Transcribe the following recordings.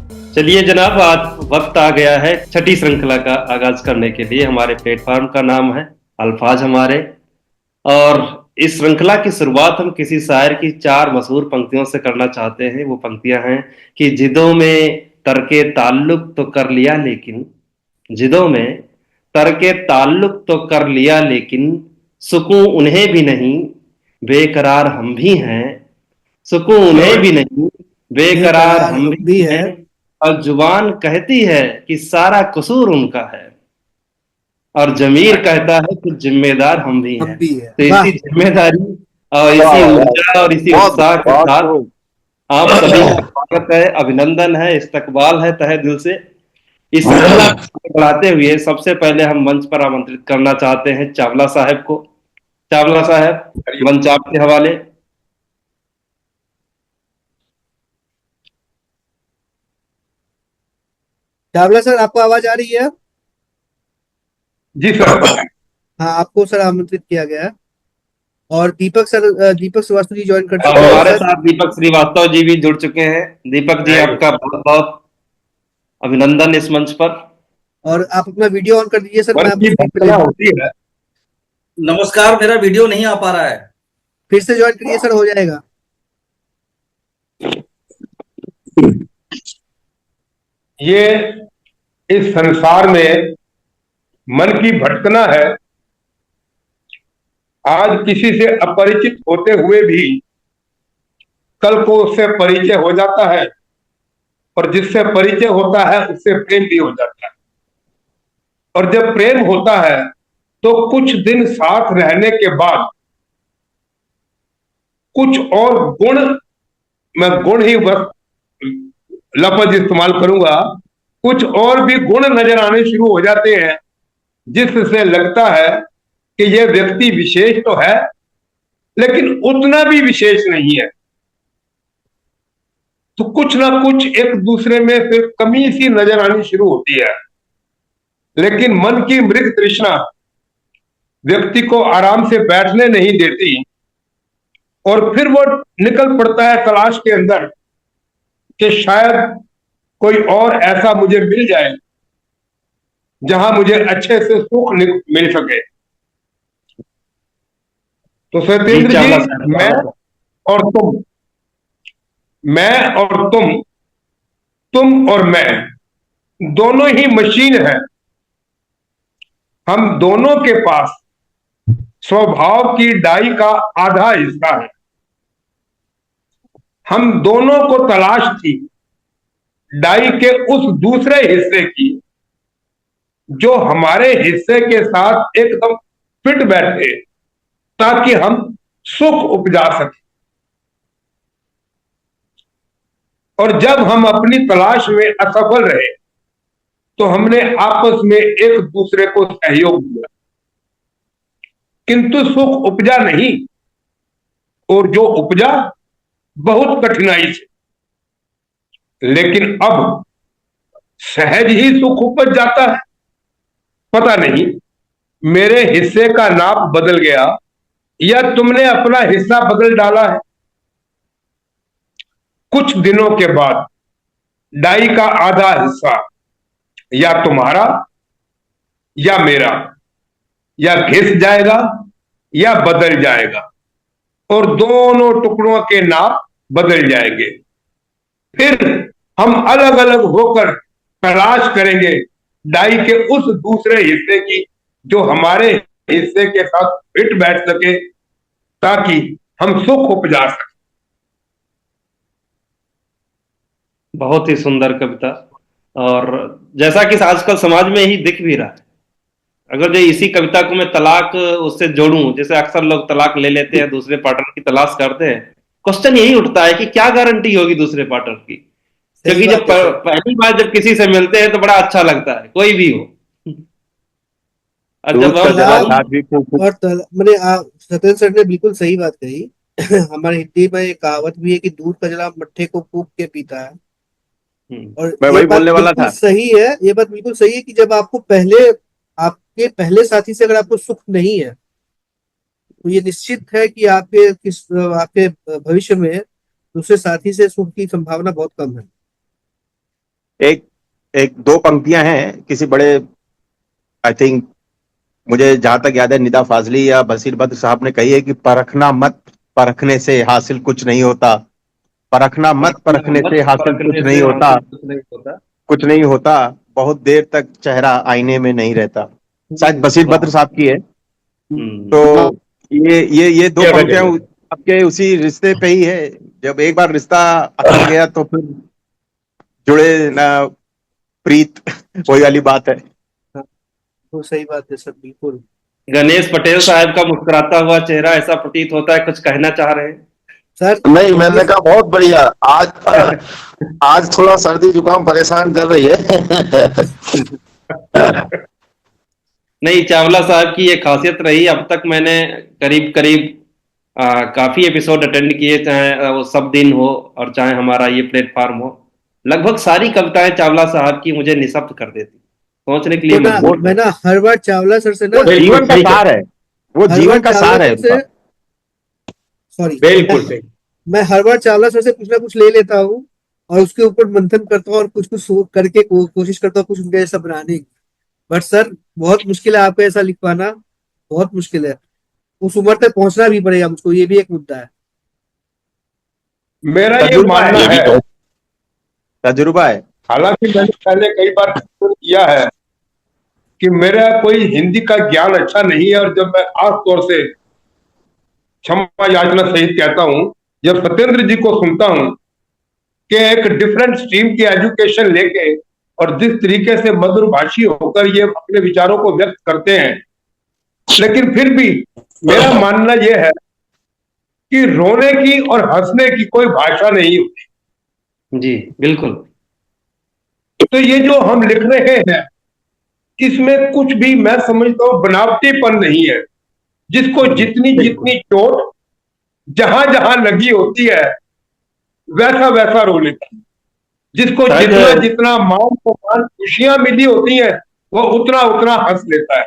चलिए जनाब, आज वक्त आ गया है छठी श्रृंखला का आगाज करने के लिए। हमारे प्लेटफॉर्म का नाम है अल्फाज हमारे। और इस श्रृंखला की शुरुआत हम किसी शायर की चार मशहूर पंक्तियों से करना चाहते हैं। वो पंक्तियां हैं कि जिदों में तरके ताल्लुक तो कर लिया लेकिन, जिदों में तरके ताल्लुक तो कर लिया लेकिन, सुकून उन्हें भी नहीं, बेकरार हम भी हैं। सुकून उन्हें भी नहीं, बेकरार बेकरार हम हम भी भी हैं। है। और जुबान कहती है कि सारा कसूर उनका है, और जमीर कहता है कि जिम्मेदार हम भी हम हैं। भी है। तो वाह। इसी जिम्मेदारी और वाह इसी वाह वाह, ऊर्जा और इसी बहुत उत्साह के बहुत साथ खूब। आप सभी का स्वागत है, अभिनंदन है, इस्तकबाल है तहे दिल से। इस श्रृंखला को बढ़ाते हुए सबसे पहले हम मंच पर आमंत्रित करना चाहते हैं चावला साहब को। चावला साहब, मंच आपके हवाले। चावला सर, आपको आवाज आ रही है? जी सर। हाँ, आपको सर आमंत्रित किया गया है। और दीपक सर, दीपक श्रीवास्तव जी ज्वाइन कर अब चुके हैं हमारे सर। साथ दीपक श्रीवास्तव जी भी जुड़ चुके हैं। दीपक जी, आपका बहुत बहुत अभिनंदन इस मंच पर। और आप अपना वीडियो ऑन कर दीजिए सर, मन मैं आपको की स्क्रीन पे ले भटकना लूँ। होती है। नमस्कार। मेरा वीडियो नहीं आ पा रहा है। फिर से ज्वाइन करिए सर, हो जाएगा। ये इस संसार में मन की भटकना है। आज किसी से अपरिचित होते हुए भी कल को उससे परिचय हो जाता है, और जिससे परिचय होता है उससे प्रेम भी हो जाता है। और जब प्रेम होता है तो कुछ दिन साथ रहने के बाद कुछ और गुण, मैं गुण ही बस लफ्ज इस्तेमाल करूंगा, कुछ और भी गुण नजर आने शुरू हो जाते हैं, जिससे लगता है कि यह व्यक्ति विशेष तो है लेकिन उतना भी विशेष नहीं है। तो कुछ ना कुछ एक दूसरे में फिर कमी सी नजर आनी शुरू होती है। लेकिन मन की मृग तृष्णा व्यक्ति को आराम से बैठने नहीं देती, और फिर वो निकल पड़ता है तलाश के अंदर कि शायद कोई और ऐसा मुझे मिल जाए जहां मुझे अच्छे से सुख मिल सके। तो जी सत्येंद्र जी, चावला साहब। मैं और तुम, मैं और तुम और मैं दोनों ही मशीन हैं। हम दोनों के पास स्वभाव की डाई का आधा हिस्सा है। हम दोनों को तलाश थी डाई के उस दूसरे हिस्से की जो हमारे हिस्से के साथ एकदम फिट बैठे, ताकि हम सुख उपजा सकें। और जब हम अपनी तलाश में असफल रहे तो हमने आपस में एक दूसरे को सहयोग दिया, किंतु सुख उपजा नहीं, और जो उपजा बहुत कठिनाई से। लेकिन अब सहज ही सुख उपज जाता है। पता नहीं मेरे हिस्से का नाप बदल गया या तुमने अपना हिस्सा बदल डाला है। कुछ दिनों के बाद डाई का आधा हिस्सा या तुम्हारा या मेरा, या घिस जाएगा या बदल जाएगा, और दोनों टुकड़ों के नाप बदल जाएंगे। फिर हम अलग अलग होकर तलाश करेंगे डाई के उस दूसरे हिस्से की जो हमारे हिस्से के साथ फिट बैठ सके, ताकि हम सुख उपजा सकें। बहुत ही सुंदर कविता। और जैसा कि आजकल समाज में ही दिख भी रहा है, अगर जो इसी कविता को मैं तलाक उससे जोड़ूं, जैसे अक्सर लोग तलाक ले लेते हैं, दूसरे पार्टनर की तलाश करते हैं, क्वेश्चन यही उठता है कि क्या गारंटी होगी दूसरे पार्टनर की। सही क्योंकि जब बात है सर। पहली बार जब किसी से मिलते हैं तो बड़ा अच्छा लगता है, कोई भी हो। और जब दूध का हम जला तलाक साथ भी खूब। और मैंने सत्येंद्र सर ने बिल्कुल सही बात कही। हमारे हिंदी में एक कहावत भी है कि दूध का जला मट्ठे को फूंक के पीता है। हम्म, और मैं ये वही बात बोलने वाला बिल्कुल था। सही है। ये बात बिल्कुल सही है कि जब आपको आपके पहले साथी से अगर आपको सुख नहीं है, तो ये निश्चित है कि आपके भविष्य में दूसरे साथी से सुख की संभावना बहुत कम है। एक एक दो पंक्तियां हैं किसी बड़े, आई थिंक, मुझे जहां तक याद है निदा फाजली या बशीर बद्र साहब ने कही है कि परखना मत, परखने से हासिल कुछ नहीं होता। परखना मत, परखने से हासिल कुछ परखने नहीं से होता। हासिल कुछ नहीं होता। कुछ नहीं होता, बहुत देर तक चेहरा आईने में नहीं रहता। शायद बशीर वाह। बद्र साहब की है। हम्म। तो ये दो क्या पंक्तियां गजल है। आपके उसी रिश्ते पे ही है। जब एक बार रिश्ता अकड़ गया तो फिर जुड़े ना प्रीत। वही वाली बात है। तो सही बात है सर, बिल्कुल। गणेश पटेल साहब का मुस्कुराता हुआ चेहरा ऐसा प्रतीत होता है कुछ कहना चाह रहे हैं। सर नहीं, मैंने गणेश, कहा बहुत बढ़िया। आज आज थोड़ा सर्दी जुकाम परेशान कर रही है। नहीं, चावला साहब की ये खासियत रही। अब तक मैंने करीब करीब काफी एपिसोड अटेंड किए, चाहे वो सब दिन हो और चाहे हमारा ये प्लेटफॉर्म हो। लगभग सारी कविताएं चावला साहब की मुझे निःशब्द कर देती, सोचने के लिए तो ना मजबूर मैं कर। ना हर बार चावला सर से ना, वो जीवन का सार है। वो हर जीवन बार का चावला सार है सर से, उनका। सॉरी, बिल्कुल सही। मैं हर बार चावला सर से कुछ ना कुछ ले लेता हूँ और उसके ऊपर मंथन करता हूँ और कुछ कुछ करके कोशिश करता हूँ कुछ उनके जैसा बनाने की। बट सर बहुत मुश्किल है आपको ऐसा लिख पाना, बहुत मुश्किल है। उस उम्र तक पहुंचना भी पड़ेगा मुझको, ये भी एक मुद्दा है। मेरा ये तजुर्बा है, मानना ये भी है, तो तजुर्बा है। हालांकि मैंने पहले कई बार किया है कि मेरा कोई हिंदी का ज्ञान अच्छा नहीं है, और जब मैं खास तौर से क्षमा याचना सहित कहता हूं, जब सत्येंद्र जी को सुनता हूं कि एक डिफरेंट स्ट्रीम की एजुकेशन लेके और जिस तरीके से मधुर भाषी होकर ये अपने विचारों को व्यक्त करते हैं, लेकिन फिर भी मेरा मानना यह है कि रोने की और हंसने की कोई भाषा नहीं होती। जी बिल्कुल। तो ये जो हम लिख रहे हैं, इसमें कुछ भी, मैं समझता हूं, बनावटीपन नहीं है। जिसको जितनी जितनी चोट जहां जहां लगी होती है वैसा वैसा रो लेता है। जिसको शायद जितना जितना मान सम्मान खुशियां मिली होती हैं वो उतना उतना हंस लेता है।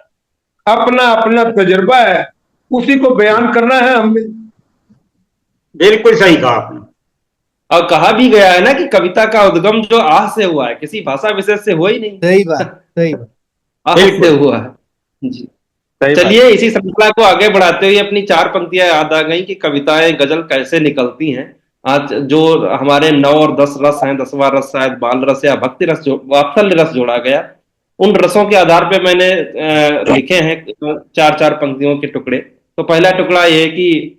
अपना अपना तजुर्बा है, उसी को बयान करना है हमने। बिल्कुल सही कहा आपने। और कहा भी गया है ना कि कविता का उद्गम जो आह से हुआ है, किसी भाषा विशेष से हुआ ही नहीं। सही बात, सही बात। आह से हुआ है जी। सही बात। चलिए, इसी श्रृंखला को आगे बढ़ाते हुए अपनी चार पंक्तियां याद आ गई कि कविताएं गजल कैसे निकलती हैं। आज जो हमारे 9 और 10 रस हैं, 10वां रस शायद बाल रस या भक्ति रस, जो वात्सल्य रस जोड़ा गया, उन रसों के आधार पे मैंने लिखे हैं चार चार पंक्तियों के टुकड़े। तो पहला टुकड़ा ये है कि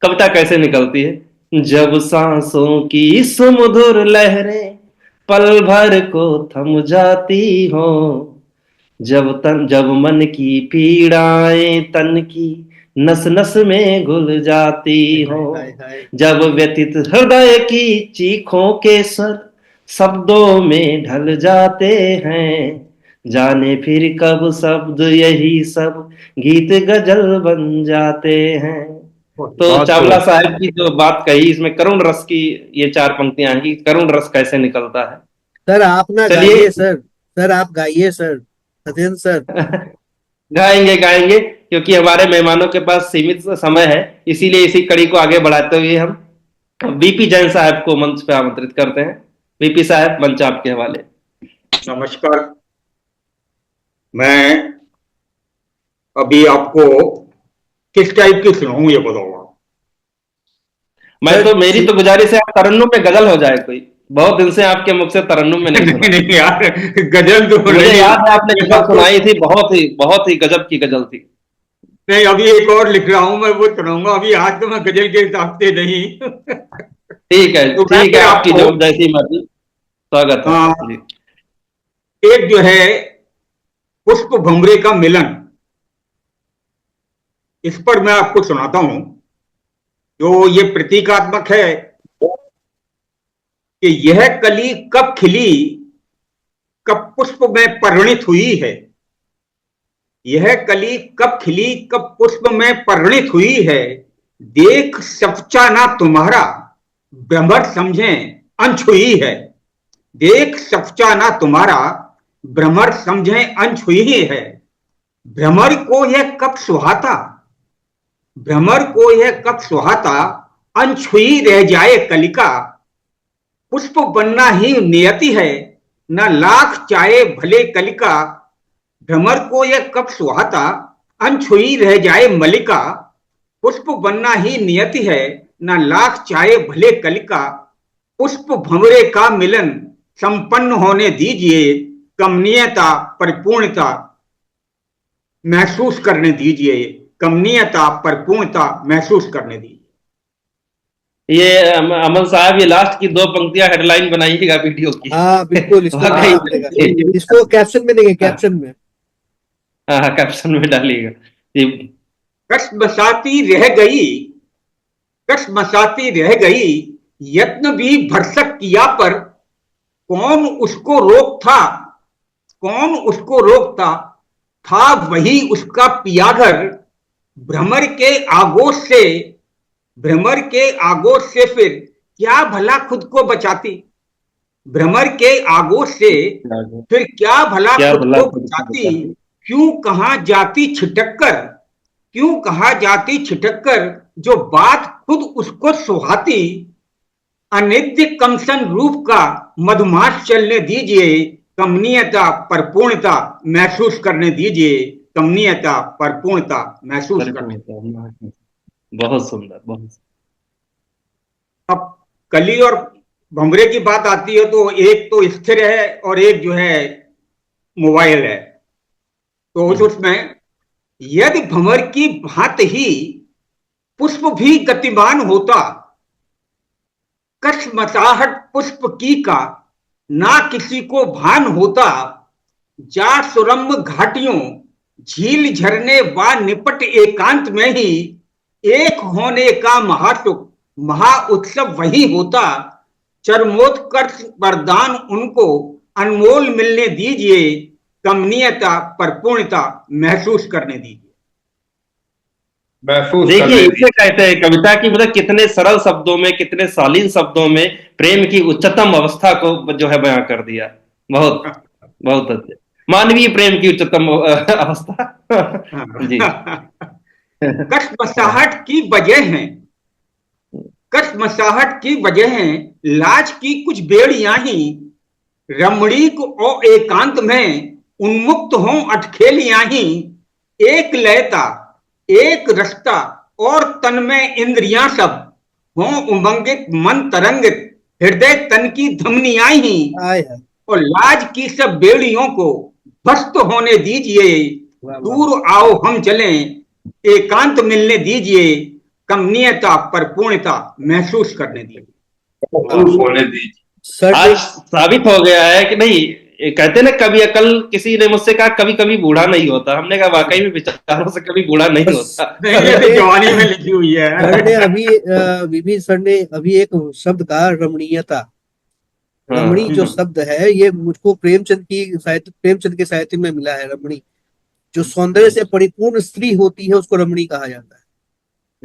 कविता कैसे निकलती है। जब सांसों की सुमधुर लहरें पल भर को थम जाती हो, जब मन की पीड़ाएं तन की नस नस में घुल जाती हो, हाय हाय। जब व्यथित हृदय की चीखों के स्वर शब्दों में ढल जाते हैं, जाने फिर कब शब्द यही सब गीत गजल बन जाते हैं। तो बहुत चावला खूब। साहब की जो बात कही, इसमें करुण रस की ये चार पंक्तियां हैं कि करुण रस कैसे निकलता है। सर आप ना चलिए गाइए सर, सर आप गाइए सर, सत्येंद्र सर। गाएंगे गाएंगे, क्योंकि हमारे मेहमानों के पास सीमित समय है, इसीलिए इसी कड़ी को आगे बढ़ाते हुए हम बीपी जैन साहब को मंच पे आमंत्रित करते हैं। बीपी साहब, मंच आपके हवाले। नमस्कार। मैं अभी आपको किस टाइप की सुनाऊं ये बताओ आप। मेरी तो गुजारिश है आप तरन्नुम में गजल हो जाए कोई। बहुत दिन से आपके मुख से तरन्नुम में नहीं सुना। नहीं यार, गजल तो मुझे नहीं। याद है आपने गजल सुनाई थी, बहुत ही गजब की गजल थी। नहीं, अभी एक और लिख रहा हूं, मैं वो सुनाऊंगा। अभी आज तो मैं गजल के हिसाब से नहीं। ठीक है, तो ठीक है, आपकी आपको जो जैसी मर्जी। स्वागत है जी। एक जो है पुष्प भंवरे का मिलन, इस पर मैं आपको सुनाता हूं। जो ये प्रतीकात्मक है कि यह कली कब खिली, कब पुष्प में परिणित हुई है। यह कली कब खिली, कब पुष्प में परिणित हुई है। देख सच्चा ना तुम्हारा भ्रमर समझें अंश हुई है। देख सच्चा ना तुम्हारा भ्रमर समझें अंश हुई है। भ्रमर को यह कब सुहाता, भ्रमर को यह कब सुहाता, अंश हुई रह जाए कलिका। पुष्प बनना ही नियति है, न लाख चाहे भले कलिका, भ्रमर को यह कब सुहाता, अनछुई रह जाए मलिका। पुष्प बनना ही नियति है, न लाख चाहे भले कलिका, पुष्प भंवरे का मिलन संपन्न होने दीजिए, कमनीयता परिपूर्णता महसूस करने दीजिए, कमनीयता परिपूर्णता महसूस करने दीजिए। ये अमन साहब, ये लास्ट की 2 पंक्तियां हेडलाइन बनाइएगा वीडियो की। हाँ बिल्कुल, इसको वाकई बनाना पड़ेगा। इसको कैप्शन में देंगे, कैप्शन में। हाँ, कैप्शन में डालिएगा। ये कसमसाती रह गई, कसमसाती रह गई, यत्न भी भरसक किया पर कौन उसको रोकता, कौन उसको रोकता, था वही उसका पियाघर, भ्रमर के आगोश से, भ्रमर के आगोश से फिर क्या भला खुद को बचाती, भ्रमर के आगोश से फिर क्या भला खुद को बचाती, क्यों कहां जाती छिटक कर, क्यों कहा जाती छिटक कर, जो बात खुद उसको सुहाती, अनित्य कमसन रूप का मधुमास चलने दीजिए, कमनीयता परिपूर्णता महसूस करने दीजिए, कमनीयता परिपूर्णता महसूस करने। बहुत सुंदर, बहुत। अब कली और भंवरे की बात आती है तो एक तो स्थिर है और एक जो है मोबाइल है। तो उसमें यदि भंवर की भांति ही पुष्प भी गतिमान होता, कसमसाहट पुष्प की का ना किसी को भान होता, जा सुरम्य घाटियों झील झरने व निपट एकांत में ही एक होने का महासुख महा उत्सव वही होता, चरमोत्कर्ष वरदान उनको अनमोल मिलने दीजिए, कमनीयता परिपूर्णता महसूस करने दीजिए। महसूस देखिए, करने इसे कहते हैं कविता की, मतलब कितने सरल शब्दों में, कितने शालीन शब्दों में प्रेम की उच्चतम अवस्था को जो है बयां कर दिया। बहुत बहुत अच्छे, मानवीय प्रेम की उच्चतम अवस्था। जी। कसमसाहट की वजह है, कसमसाहट की वजह है, लाज की कुछ बेड़ियां ही, रमणीक और एकांत में उन्मुक्त हों अटखेलियां ही, एक लयता एक रस्ता और तन में इंद्रियां सब हों उमंगित मन तरंगित, हृदय तन की धमनियां ही, और लाज की सब बेड़ियों को ध्वस्त होने दीजिए, दूर आओ हम चलें, एकांत मिलने दीजिए, कमनीयता परिपूर्णता महसूस करने दीजिए। आज साबित हो गया है कि नहीं, कहते ना कभी अकल, किसी ने मुझसे कहा कभी कभी बूढ़ा नहीं होता। हमने कहा वाकई में विचारों से कभी बूढ़ा नहीं होता। जवानी में लिखी हुई है। सर ने अभी विभी सर ने अभी एक शब्द कहा, रमणीयता। रमणी जो शब्द है, ये मुझको प्रेमचंद के साहित्य में मिला है। रमणी जो सौंदर्य से परिपूर्ण स्त्री होती है, उसको रमणी कहा जाता है।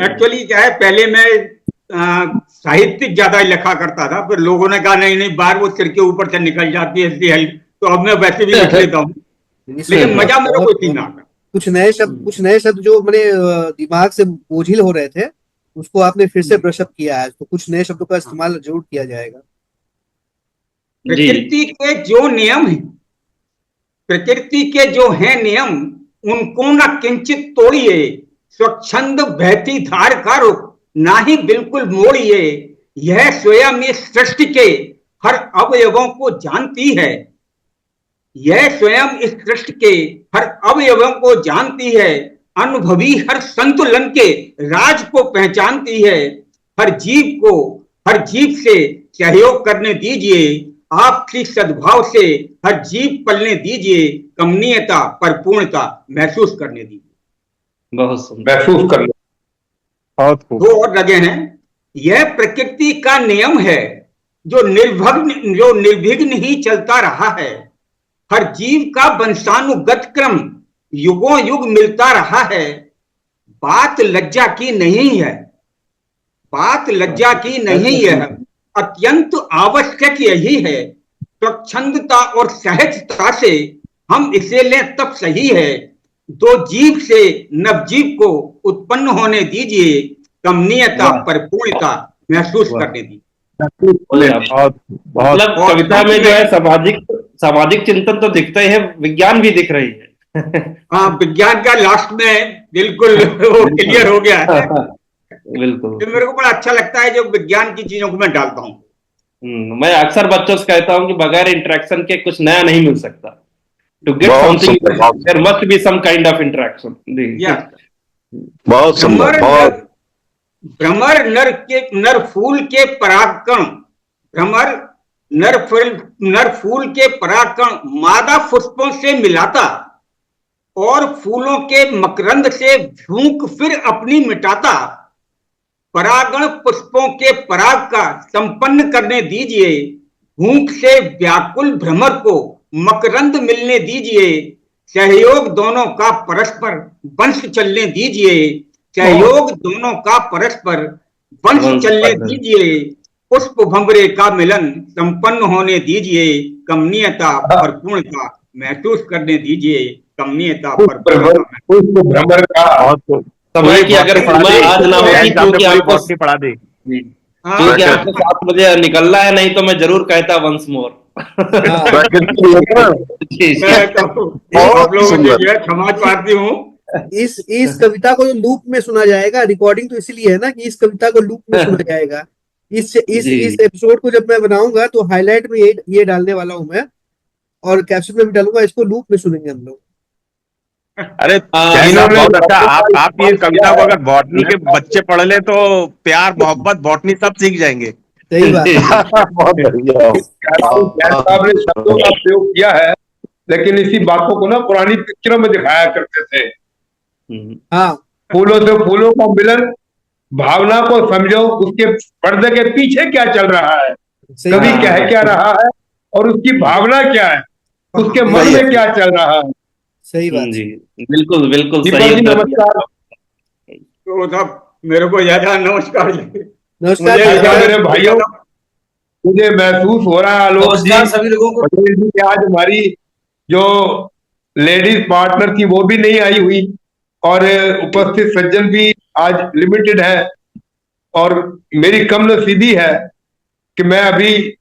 एक्चुअली क्या है, पहले मैं साहित्यिक ज्यादा लिखा करता था, फिर लोगों ने कहा नहीं नहीं, बार वो सिर के ऊपर से निकल जाती है, इसलिए तो अब मैं वैसे भी लिख लेता हूँ, लेकिन मजा मेरे को इतना आता। कुछ नए शब्द जो मेरे दिमाग से बोझिल हो रहे थे, उसको आपने फिर से ब्रशअप किया है, तो कुछ नए शब्दों का इस्तेमाल जरूर किया जाएगा। प्रकृति के जो नियम है, प्रकृति के जो है नियम, उनको न किंचित तोड़िए, स्वच्छंद बहती धार का रुख ना ही बिल्कुल मोड़िए, यह स्वयं इस सृष्टि के हर अवयवों को जानती है, यह स्वयं इस सृष्टि के हर अवयवों को जानती है, अनुभवी हर संतुलन के राज को पहचानती है, हर जीव से सहयोग करने दीजिए, आपसी सद्भाव से हर जीव पलने दीजिए, कमनीयता परिपूर्णता महसूस करने दीजिए। बहुत सुंदर, महसूस करने। दो और लगे हैं। यह प्रकृति का नियम है जो निर्विघ्न ही चलता रहा है, हर जीव का वंशानुगत क्रम युगों युग मिलता रहा है, बात लज्जा की नहीं है, बात लज्जा की नहीं है, अत्यंत आवश्यक यही है, स्वच्छंदता और सहजता से हम इसे लें तब सही है, दो जीव से नवजीव को उत्पन्न होने दीजिए, कमनीयता परिपूर्णता महसूस करने दीजिए। मतलब कविता में जो है सामाजिक चिंतन तो दिखता ही है, विज्ञान भी दिख रही है। हाँ, विज्ञान का लास्ट में बिल्कुल वो क्लियर हो गया है। बिल्कुल। तो मेरे को बड़ा अच्छा लगता है जो विज्ञान की चीजों को मैं डालता हूँ। मैं अक्सर बच्चों से कहता हूँ कि बगैर इंटरेक्शन के कुछ नया नहीं मिल सकता। टू गेट बहुत समथिंग सुंदर, बहुत there must be some kind of interaction. या बहुत सुंदर, भ्रमर बहुत। नर भ्रमर नर फूल के परागकण, भ्रमर नर फूल के परागकण मादा पुष्पों से मिलाता और फूलों के मकरंद से झूंक फिर अपनी मिटाता। परागण पुष्पों के पराग का संपन्न करने दीजिए, भूख से व्याकुल भ्रमर को मकरंद मिलने दीजिए। सहयोग दोनों का परस्पर वंश चलने दीजिए, सहयोग दोनों का परस्पर वंश चलने दीजिए। पुष्प भंवरे का मिलन संपन्न होने दीजिए, कमनीयता परिपूर्णता महसूस करने दीजिए, कमनीयता परिपूर्णता। पुष्प भ्रमर का बहुत समय की अगर सीमा आज ना होती, क्योंकि आपको बॉटनी पढ़ा दी। क्योंकि आपको 7 बजे निकलना है, नहीं तो मैं जरूर कहता वंस मोर। प्रकृति लेकर जी, जी। मैं तो आप लोगों के लिए क्षमा चाहती हूँ। इस कविता को लूप में सुना जाएगा। रिकॉर्डिंग तो इसलिए है ना कि इस कविता को लूप में सुना जाएगा। इस जी। एपिसोड को जब मैं बनाऊंगा तो हाईलाइट में ये डालने वाला हूं मैं, और कैप्शन में भी डालूंगा। इसको लूप में सुनेंगे हम लोग। अरे जय साहब, बहुत अच्छा। आप ये कविता को अगर बॉटनी के बच्चे पढ़ ले तो प्यार मोहब्बत बॉटनी सब सीख जाएंगे। सही बात है। बहुत बढ़िया। साहब ने शब्दों का प्रयोग किया है, लेकिन इसी बातों को ना पुरानी पिक्चरों में दिखाया करते थे। हाँ, फूलों से फूलों का मिलन, भावना को समझो, उसके पर्दे के पीछे क्या चल रहा है, सही कवि बात कह क्या रहा है और उसकी भावना क्या है, उसके मन में क्या चल रहा है। सही बात जी, बिल्कुल बिल्कुल दीपक सही जी उत्तर दिया। नमस्कार। तो साहब मेरे को ज्यादा नमस्कार। नमस्कार। मुझे अच्छा मेरे भाइयों, मुझे महसूस हो रहा है आलोक जी, नमस्कार सभी लोगों को। पटेल जी की आज हमारी जो लेडीज पार्टनर थी वो भी नहीं आई हुई, और उपस्थित सज्जन भी आज लिमिटेड है, और मेरी कम नसीबी है कि मैं अभी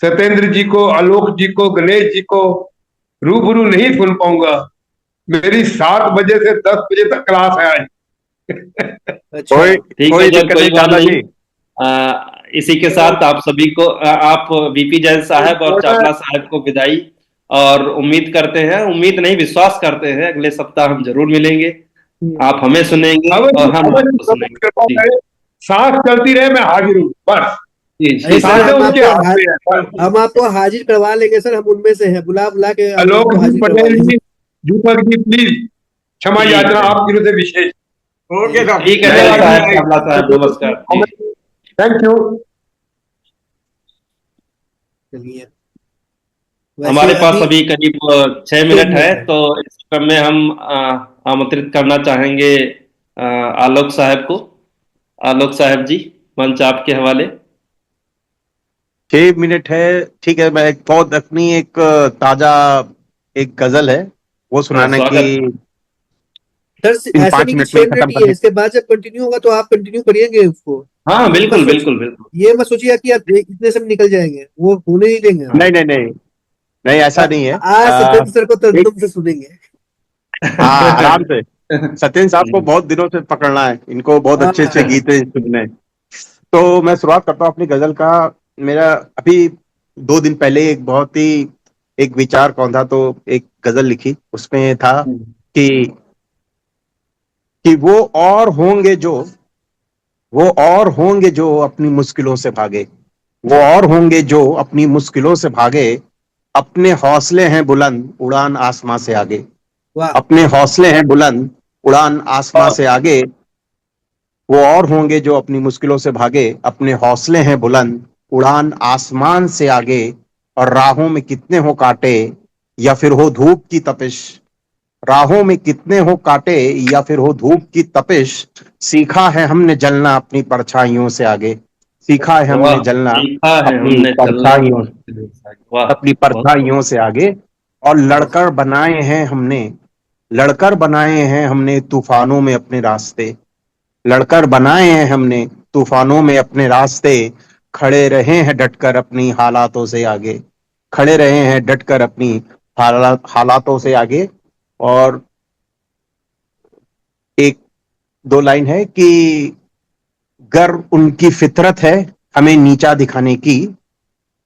सत्येंद्र जी को, आलोक जी को, गणेश जी को रूबरू नहीं सुन पाऊंगा। मेरी 7 बजे से 10 बजे तक क्लास है आज। अच्छा, कोई ठीक कोई है, जब दिक्कत कोई नहीं बात दादा नहीं। जी। इसी के साथ आप सभी को, आप बीपी जैन साहब और चावला साहब को विदाई, और उम्मीद करते हैं, उम्मीद नहीं विश्वास करते हैं, अगले सप्ताह हम जरूर मिलेंगे। आप हमें सुनेंगे और हम आपको सुनेंगे। जी, सांस चलती रहे, मैं हाजिर हूँ बस। जी, अरे जी, सर, सांसें हम उसके हाथ में है बस। हम आपको हाजिर करवा लेंगे सर। हम उनमें से हैं, बुला बुला के हम आलोक आपको जी, हाजिर करवा पटेल लेंगे। जी, दीपक जी, प्लीज क्षमा ठीक याचना है। आपकी तरफ से विशेष। ओके साहब, ठीक है जैन साहब, चावला साहब, नमस्कार जी। Thank you. चलिए, हमारे वैसे पास अभी अभी करीब 6 2 मिनट मिनट है, है। तो इस क्रम में हम आमंत्रित करना चाहेंगे आलोक साहब को। आलोक साहब जी, मंच आपके हवाले। 6 मिनट है, ठीक है। मैं एक बहुत अपनी एक ताजा एक गजल है वो सुनाने की स्वागत। सर इन ऐसा 5 नहीं कि मिनट में 6 ही मिनट खत्म ही है, करने। इसके बाद जब कंटिन्यू होगा तो आप कंटिन्यू करिएंगे उसको। हाँ, बिल्कुल सोच बिल्कुल बिल्कुल। ये मत सोचिए कि आप इतने सब निकल जाएंगे, वो होने नहीं देंगे हम। नहीं नहीं नहीं नहीं, ऐसा नहीं है। आज सत्येंद्र सर को एक तरन्नुम से सुनेंगे। हाँ, आराम से। सत्येंद्र साहब को बहुत दिनों से पकड़ना है, इनको बहुत अच्छे अच्छे हाँ, गीत सुनने। तो मैं शुरुआत करता हूँ अपनी गजल का। मेरा अभी 2 दिन पहले एक बहुत ही एक विचार कौन था, तो एक गजल लिखी, उसमें था कि कि वो और होंगे जो अपनी मुश्किलों से भागे, वो और होंगे जो अपनी मुश्किलों से भागे, अपने हौसले हैं बुलंद उड़ान आसमां से आगे, वाह, अपने हौसले हैं बुलंद उड़ान आसमां से आगे। वो और होंगे जो अपनी मुश्किलों से भागे, अपने हौसले हैं बुलंद उड़ान आसमान से आगे। और राहों में कितने हो कांटे या फिर हो धूप की तपिश, राहों में कितने हो कांटे या फिर हो धूप की तपिश, सीखा है हमने जलना अपनी परछाइयों से आगे, सीखा है वाह, हमने जलना सीखा है अपनी हमने चलना परछाइयों मुश्किल से। वाह, अपनी बहुत खूब। परछाइयों से आगे। और लड़कर बनाए हैं हमने तूफानों में अपने रास्ते, लड़कर बनाए हैं हमने तूफानों में अपने रास्ते, खड़े रहे हैं डटकर अपनी हालातों से आगे, खड़े रहे हैं डटकर अपनी हालातों से आगे। और एक दो लाइन है कि गर उनकी फितरत है हमें नीचा दिखाने की,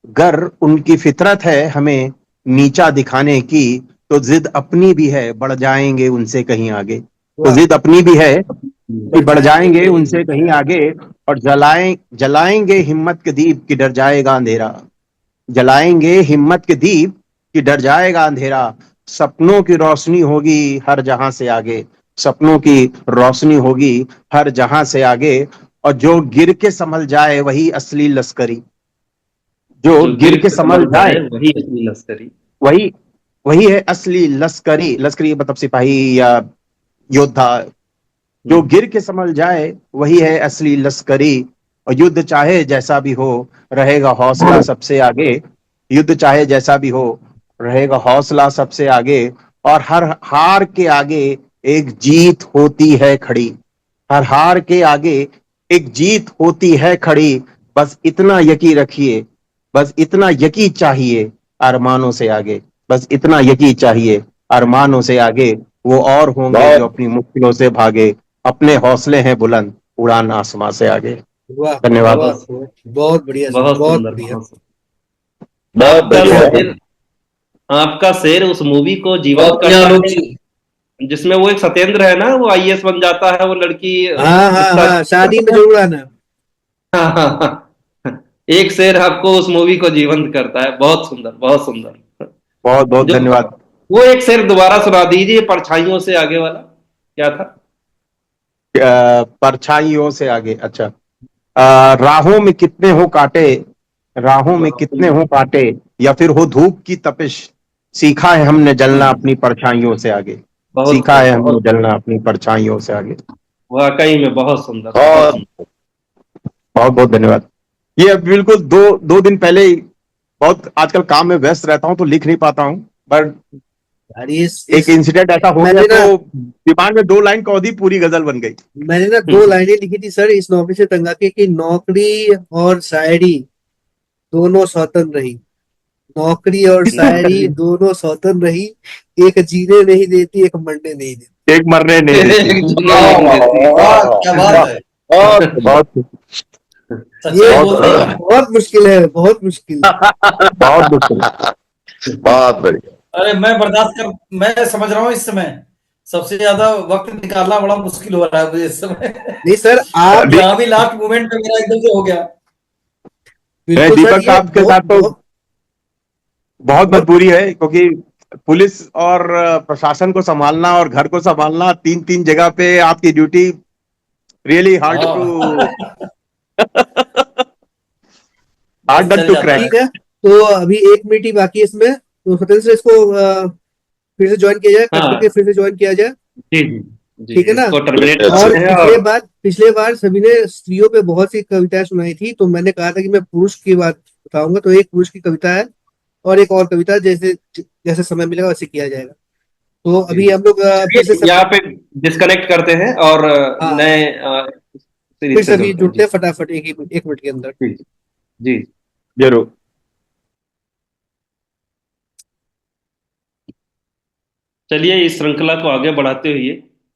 गर उनकी फितरत है हमें नीचा दिखाने की, तो जिद अपनी भी है बढ़ जाएंगे उनसे कहीं आगे। तो वाह, जिद अपनी भी है कि बढ़ बढ़ जाएंगे जाएंगे कहीं उनसे कहीं आगे। और जलाएंगे हिम्मत के दीप कि डर जाएगा अंधेरा, जलाएंगे हिम्मत के दीप कि डर जाएगा अंधेरा। सपनों की रोशनी होगी हर जहां से आगे, सपनों की रोशनी होगी हर जहां से आगे। और जो गिर के संभल जाए वही असली लश्करी, जो जो गिर गिर के के संभल संभल जाए जाए वही असली लश्करी। वही वही है असली लश्करी। लश्करी मतलब सिपाही या योद्धा। जो गिर के संभल जाए वही है असली लश्करी। और युद्ध चाहे जैसा भी हो रहेगा हौसला सबसे आगे, युद्ध चाहे जैसा भी हो रहेगा हौसला सबसे आगे। और हर हार के आगे एक जीत होती है खड़ी, हर हार के आगे एक जीत होती है खड़ी। बस इतना यकीन रखिए, बस इतना यकीन चाहिए अरमानों से आगे, बस इतना यकीन चाहिए अरमानों से आगे। वो और होंगे जो बहुत अपनी मुश्किलों से भागे, अपने हौसले हैं बुलंद उड़ान आसमां से आगे। वाह, धन्यवाद। वाह, बहुत बहुत बढ़िया सर, बहुत बहुत सुंदर, बढ़िया। बहुत सुंदर। बहुत आपका बढ़िया। शेर, आपका शेर उस मूवी को जीवंत बहुत बढ़िया करता आलोक है, जी। जिसमें वो एक सत्येंद्र है ना, वो आईएएस बन जाता है, वो लड़की हाँ हाँ उसका। हाँ, शादी में जरूर आना। हाँ हाँ हाँ। एक शेर आपको उस मूवी को जीवंत करता है, बहुत सुंदर, बहुत सुंदर। बहुत बहुत जो धन्यवाद। वो एक शेर दोबारा सुना दीजिए, परछाइयों से आगे वाला क्या था? परछाइयों से आगे, अच्छा। राहों में कितने हो कांटे, राहों में कितने हो कांटे, या फिर हो धूप की तपिश, सीखा है हमने जलना अपनी परछाइयों से आगे, बहुत सीखा खूब, है हमने बहुत, जलना अपनी परछाइयों से आगे। वाकई में बहुत सुंदर, बहुत बहुत सुंदर। बहुत बहुत धन्यवाद। ये अब बिल्कुल दो दो दिन पहले ही, बहुत आजकल काम में व्यस्त रहता हूं तो लिख नहीं पाता हूं, बट यार एक इंसिडेंट ऐसा हो गया मैंने ना तो दिमाग में दो लाइन कह दी, पूरी गजल बन गई। मैंने ना दो लाइनें लिखी थी सर इस नौकरी से तंगा के कि नौकरी और शायरी दोनों स्वतंत्र रही, नौकरी और शायरी दोनों स्वतंत्र रही, एक जीने नहीं देती एक मरने नहीं देती। एक मरने नहीं देती। एक जीने वाह नहीं वाह देती। वाह वाह, क्या वाह बात वाह। है। बहुत बहुत ये सच्चाई बहुत बोलते हैं। बहुत मुश्किल है, बहुत मुश्किल। बहुत मुश्किल। बहुत बढ़िया। अरे मैं समझ रहा हूँ इस समय सबसे ज्यादा वक्त निकालना बड़ा मुश्किल हो रहा है मुझे इस समय। नहीं सर, आप यहाँ भी लास्ट मोमेंट में मेरा एकदम से हो गया। बिल्कुल सर, दीपक ये आपके बहुत साथ तो बहुत बहुत बहुत मजबूरी है, क्योंकि पुलिस और प्रशासन को संभालना और घर को संभालना, तीन तीन जगह पे आपकी ड्यूटी, रियली हार्ड टू, हाँ। हार्ड बस नट चल टू जाता है। क्रैक। ठीक है। तो अभी 1 मिनट ही बाकी है इसमें, तो सत्येंद्र से इसको फिर से ज्वाइन किया जाए, कट हाँ, करके फिर से ज्वाइन किया जाए। जी जी जी, ठीक है ना। इसको टर्मिनेट अच्छा और करते हैं और पिछले बार सभी ने स्त्रियों पे बहुत सी कविताएं सुनाई थी, तो मैंने कहा था कि मैं पुरुष की बात बताऊंगा, तो एक पुरुष की कविता है और एक और कविता, जैसे जैसे समय मिलेगा वैसे किया जाएगा। तो जी अभी जी। हम लोग फिर से चलिए यहाँ पे डिस्कनेक्ट करते हैं और हाँ, नए फिर सीरीज से पे अभी चलते हैं जुड़ते जी। हैं फटाफट 1 मिनट के अंदर। जी जी। जरूर। चलिए इस श्रृंखला को आगे बढ़ाते हुए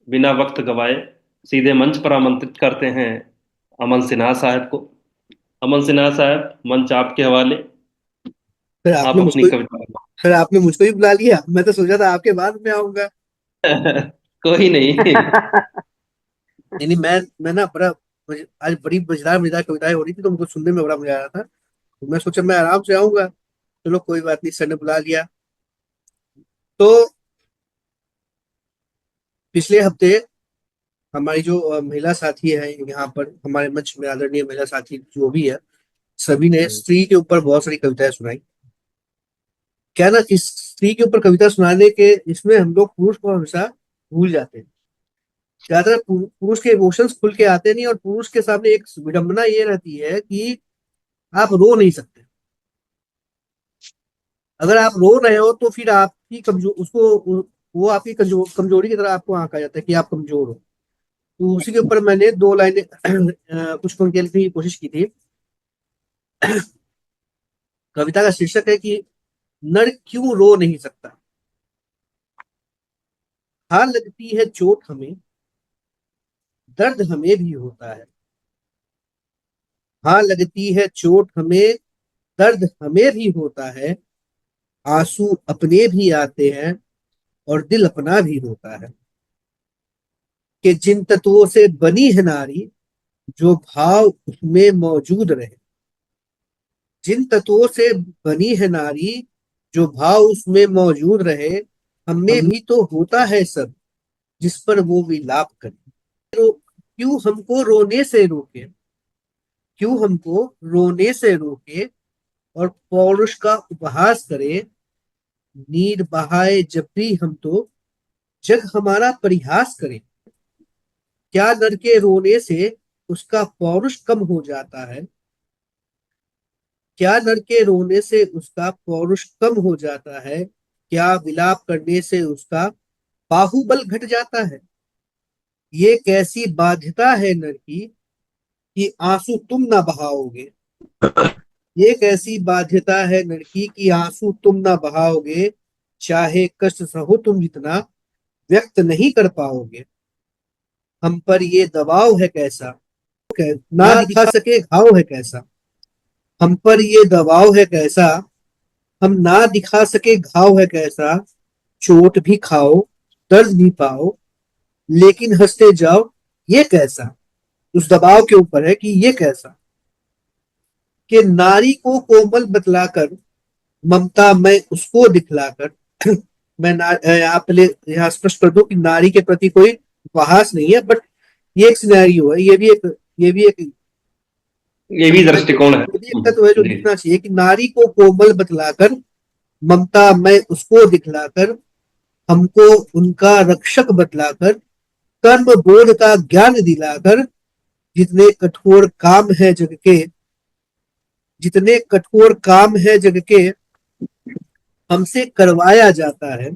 बिना वक्त गवाए सीधे मंच पर आमंत्रित करते हैं अमन सिन्हा साहब को। अमन सिन्हा साहब, मंच आपके हवाले। फिर आप आपने अपनी मुझको कविता। फिर आपने मुझको ही बुला लिया, मैं तो सोचा था आपके बाद में आऊंगा। कोई नहीं। नहीं नहीं, मैं ना बड़ा आज बड़ी मजेदार मजेदार कविताएं हो रही थी, तो मुझको सुनने में बड़ा मजा आ रहा था, तो मैं सोचा मैं आराम से आऊंगा। चलो कोई बात नहीं, सर ने बुला लिया। तो पिछले हफ्ते हमारी जो महिला साथी है यहाँ पर हमारे मंच में, आदरणीय महिला साथी जो भी है, सभी ने स्त्री के ऊपर बहुत सारी कविताएं सुनाई। क्या ना, इस स्त्री के ऊपर कविता सुनाने के इसमें हम लोग पुरुष को हमेशा भूल जाते हैं। ज्यादातर पुरुष के इमोशंस खुल के आते नहीं, और पुरुष के सामने एक विडंबना ये रहती है कि आप रो नहीं सकते। अगर आप रो रहे हो तो फिर आपकी कमजोर उसको वो आपकी कमजोरी की तरह आपको आंका जाता है कि आप कमजोर हो। तो उसी के ऊपर मैंने दो लाइनें कुछ पंक्तियां लिखने की कोशिश की थी। कविता का शीर्षक है कि नर क्यों रो नहीं सकता? हाँ लगती है चोट हमें, दर्द हमें भी होता है। हाँ लगती है चोट हमें, दर्द हमें भी होता है। आंसू अपने भी आते हैं और दिल अपना भी होता है। कि जिन तत्वों से बनी है नारी, जो भाव उसमें मौजूद रहे। जिन तत्वों से बनी है नारी, जो भाव उसमें मौजूद रहे। हमें भी तो होता है सब, जिस पर वो विलाप करे। क्यों हमको रोने से रोके? क्यों हमको रोने से रोके और पौरुष का उपहास करे? नीर बहाए जब भी हम तो जग हमारा परिहास करे। क्या नर के रोने से उसका पौरुष कम हो जाता है? क्या नर के रोने से उसका पौरुष कम हो जाता है? क्या विलाप करने से उसका बाहुबल घट जाता है? ये कैसी बाध्यता है नर की कि आंसू तुम ना बहाओगे। ये कैसी बाध्यता है नर की कि आंसू तुम ना बहाओगे। चाहे कष्ट सहो तुम जितना, व्यक्त नहीं कर पाओगे। हम पर ये दबाव है कैसा, ना दिखा सके घाव है कैसा। हम पर ये दबाव है कैसा, हम ना दिखा सके घाव है कैसा। चोट भी खाओ, दर्द भी पाओ, लेकिन हंसते जाओ, ये कैसा। उस दबाव के ऊपर है कि ये कैसा, कि नारी को कोमल बतलाकर, ममता मैं उसको दिखलाकर। मैं यहाँ पहले यहाँ स्पष्ट कर दूं कि नारी के प्रति कोई उपहास नहीं है, बट ये एक सिनेरियो है। ये भी दृष्टिकोण है। ये भी एक तत्व है जो जी। दिखना चाहिए कि नारी को कोमल बतलाकर, ममता मैं उसको दिखलाकर, हमको उनका रक्षक बतलाकर, कर्म बोध का ज्ञान दिलाकर, जितने कठोर काम है जग के, जितने कठोर काम है जग के, हमसे करवाया जाता है।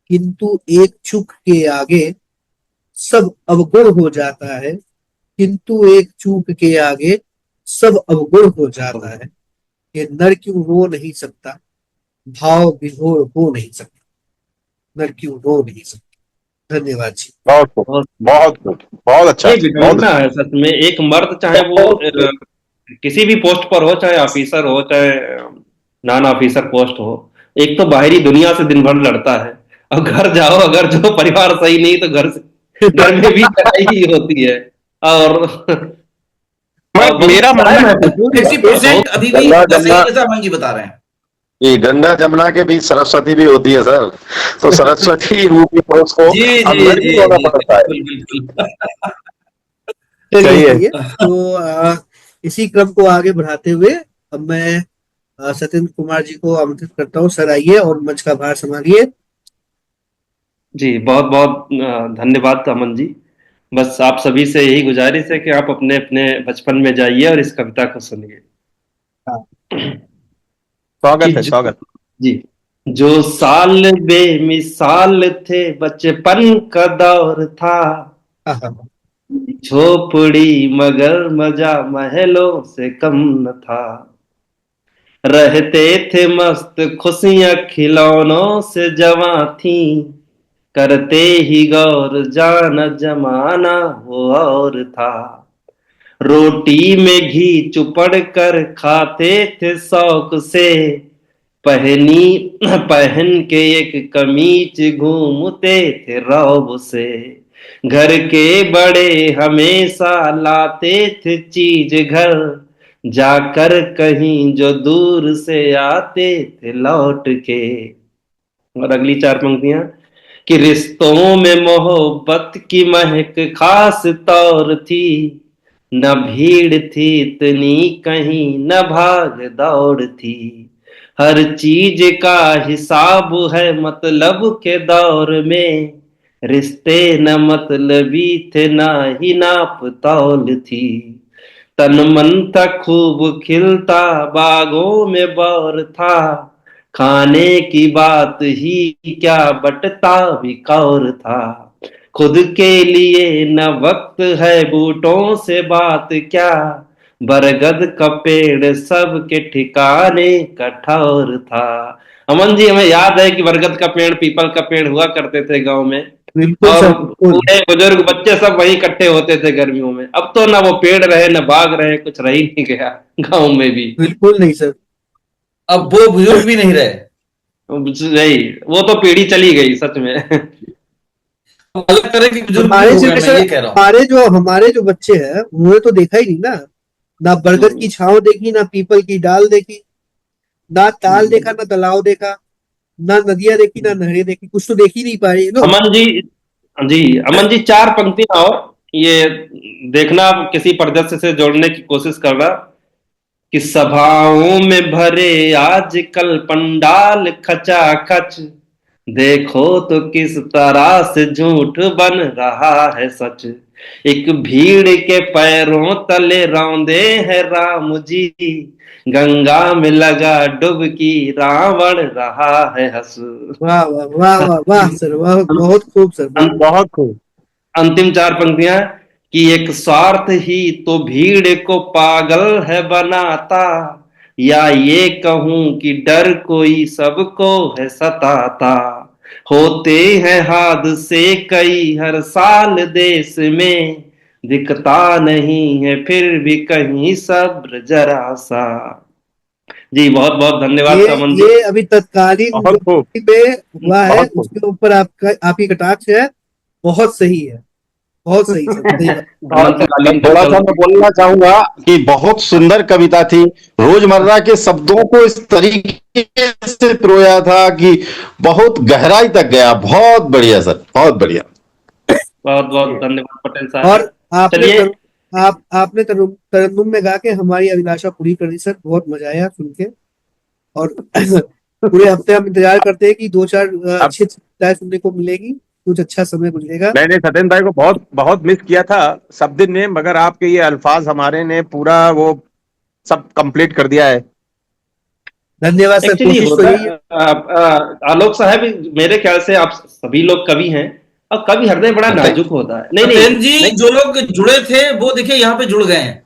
किंतु एक चूक के आगे सब अवगुण हो जाता है। किंतु एक चूक के आगे सब अवगुण हो जाता है। ये नर क्यों रो नहीं सकता, भाव विभोर हो नहीं सकता। नर क्यों रो नहीं सकता। धन्यवाद जी। बहुत खूब, बहुत बहुत खूब, बहुत अच्छा, ये बहुत विडंबना अच्छा। है सच में। एक मर्द चाहे वो किसी भी पोस्ट पर हो, चाहे ऑफिसर हो, चाहे नॉन ऑफिसर पोस्ट हो, एक तो बाहरी दुनिया से दिन भर लड़ता है, और घर जाओ अगर जो परिवार सही नहीं तो घर में भी लड़ाई ही होती है। और बहुत मेरा मानना कायम है, है भरपूर है, 60% बहुत। अभी भी गंगा वैसे जमुना, ही जैसा अमन जी बता रहे हैं। ये गंगा जमुना के बीच सरस्वती भी होती है सर। तो सरस्वती रूपी पुरुष को जी जी अंदर ही जी रोना जी पड़ता है। बिल्कुल बिल्कुल। चलिए सही है। चलिए, तो इसी क्रम को आगे बढ़ाते हुए अब मैं सत्येंद्र कुमार जी को आमंत्रित करता हूँ। सर आइए और मंच का भार संभालिए। जी, बहुत बहुत धन्यवाद अमन जी। बस आप सभी से यही गुजारिश है कि आप अपने अपने बचपन में जाइए और इस कविता को सुनिए। हाँ, कि स्वागत है, जो, स्वागत। जी, जो साल बेमिसाल थे बचपन का दौर था। हाँ, हाँ, झोपड़ी मगर मजा महलों से कम न था। रहते थे मस्त खुशियां खिलौनों से जवां थी। करते ही गौर जाना जमाना वो और था। रोटी में घी चुपड़ कर खाते थे शौक से। पहनी पहन के एक कमीज घूमते थे रौब से। घर के बड़े हमेशा लाते थे चीज घर। जाकर कहीं जो दूर से आते थे लौट के। और अगली चार पंक्तियां, कि रिश्तों में मोहब्बत की महक खास तौर थी। न भीड़ थी इतनी कहीं, न भाग दौड़ थी। हर चीज का हिसाब है मतलब के दौर में। रिश्ते न मतलबी थे, ना ही नाप तौल थी। तन मन था खूब खिलता, बागों में बौर था। खाने की बात ही क्या, बटता भी कौर था। खुद के लिए न वक्त है, बूटों से बात क्या। बरगद का पेड़ सबके ठिकाने कठोर था। अमन जी, हमें याद है कि बरगद का पेड़, पीपल का पेड़ हुआ करते थे गांव में, बिल्कुल और सर, बिल्कुल। बूढ़े बुजुर्ग बच्चे सब वहीं इकट्ठे होते थे गर्मियों में। अब तो ना वो पेड़ रहे ना बाग रहे, कुछ रह ही नहीं गया गांव में भी। बिल्कुल नहीं सर। अब वो बुजुर्ग भी नहीं रहे। नहीं, वो तो पीढ़ी चली गई सच में। अलग तरह के बुजुर्ग भी हमारे हो गए, मैं जनरेशन, ये कह रहा हूँ। हमारे जो बच्चे हैं उन्होंने तो देखा ही नहीं ना। ना बरगद की छांव देखी, ना पीपल की डाल देखी, ना ताल देखा, ना तालाब देखा, ना नदियां देखी, ना नहरें देखी, कुछ तो देख ही नहीं पाए ये लोग। अमन जी, जी अमन जी, चार पंक्तियां और ये देखना, आप किसी परिदृश्य से जोड़ने की कोशिश करना कि सभाओं में भरे आजकल पंडाल खचाखच, देखो तो किस तरह से झूठ बन रहा है सच। एक भीड़ के पैरों तले रौंदे हैं राम जी, गंगा में लगा डुबकी रावण रहा है हंस। वाह वाह वाह वाह वाह सर, वाह, बहुत खूब सर, बहुत। बहुत खूब। अंतिम चार पंक्तियां कि एक स्वार्थ ही तो भीड़ को पागल है बनाता, या ये कहूं कि डर कोई सबको है सताता। होते हैं हादसे कई हर साल देश में, दिखता नहीं है फिर भी कहीं सब्र जरा सा। जी बहुत बहुत धन्यवाद अमन जी। ये अभी तत्कालीन जो बहुत खूब। स्थिति पे हुआ है बहुत खूब। उसके ऊपर आपका, आपकी कटाक्ष है, बहुत सही है, बहुत सही सर, सही बात। अनंतकालीन थोड़ा सा कविता। मैं बोलना चाहूंगा कि बहुत सुंदर कविता थी। रोजमर्रा के शब्दों को इस तरीके से पिरोया था कि बहुत गहराई तक गया। बहुत बढ़िया सर, बहुत बढ़िया। बहुत बहुत धन्यवाद पटेल और साहब। आपने चलिए। आपने तरन्नुम में गा के हमारी अभिलाषा पूरी कर दी सर, बहुत मजा आया सुन के। और पूरे हफ्ते हम इंतजार करते हैं कि दो चार अब अच्छी कविताएं सुनने को मिलेगी, कुछ अच्छा समय गुजरेगा। मैंने सत्येंद्र भाई को बहुत बहुत मिस किया था सब दिन ने, मगर आपके ये अल्फाज हमारे ने पूरा वो सब कंप्लीट कर दिया है। धन्यवाद सर, एक्चुअली कोशिश तो होता यही है। आलोक साहब, मेरे ख्याल से आप सभी लोग कवि हैं, और कवि हृदय बड़ा नाजुक होता है। नहीं नहीं सत्येंद्र जी, नहीं। जो लोग जुड़े थे वो देखिए यहाँ पे जुड़ गए हैं।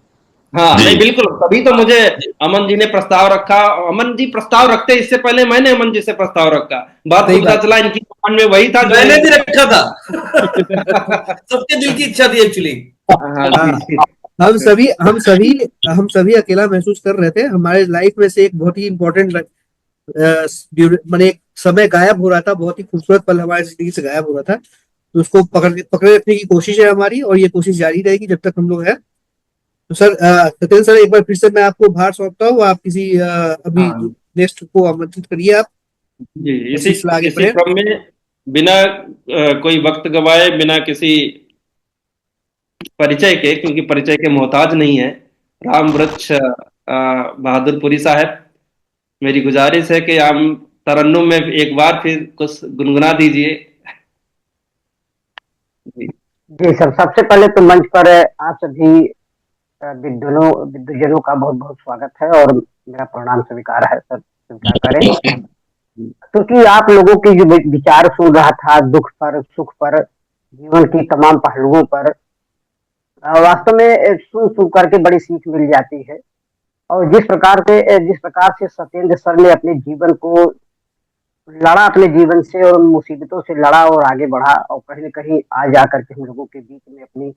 हाँ जी नहीं, बिल्कुल, तभी तो मुझे अमन जी ने प्रस्ताव रखा। अमन जी प्रस्ताव रखते इससे पहले मैंने अमन जी से प्रस्ताव रखा। बाद सही में पता बात है। चला इनकी दुकान में वही था जो मैंने नहीं। भी रखा था। सबके दिल की इच्छा थी एक्चुअली। हाँ हाँ, जी जी। हम सभी अकेला महसूस कर रहे थे। हमारे लाइफ में से एक बहुत ही इंपॉर्टेंट मैंने एक समय गायब हो रहा था, बहुत ही खूबसूरत पल हमारी जिंदगी से गायब हो रहा था। तो उसको पकड़े रखने की कोशिश है हमारी, और ये कोशिश जारी रहेगी जब तक हम लोग हैं। तो सर, सत्येंद्र सर, एक बार फिर से मैं आपको भार सौंपता हूँ, आप किसी अभी हाँ नेक्स्ट को आमंत्रित करिए आप, जी, और इसी सिलसिला आगे इसी बढ़े। क्रम में, बिना कोई वक्त गवाए, बिना किसी परिचय के, क्योंकि परिचय के मोहताज नहीं है, राम वृक्ष बहादुरपुरी साहब, मेरी गुजारिश है कि हम तरन्नुम में एक बार फिर कुछ गुनगुना दीजिए। जी जी सर, सबसे पहले तो मंच पर आप सभी विद्वजनों का बहुत बहुत स्वागत है, और मेरा प्रणाम स्वीकार है सर, स्वीकार करें। क्योंकि आप लोगों की जो विचार सुन रहा था, दुख पर, सुख पर, जीवन की तमाम पहलुओं पर, वास्तव में सुन सुन करके बड़ी सीख मिल जाती है। और जिस प्रकार से सत्येंद्र सर ने अपने जीवन को लड़ा, अपने जीवन से और उन मुसीबतों से लड़ा और आगे बढ़ा, और कहीं न कहीं आ जा करके हम लोगों के बीच में अपनी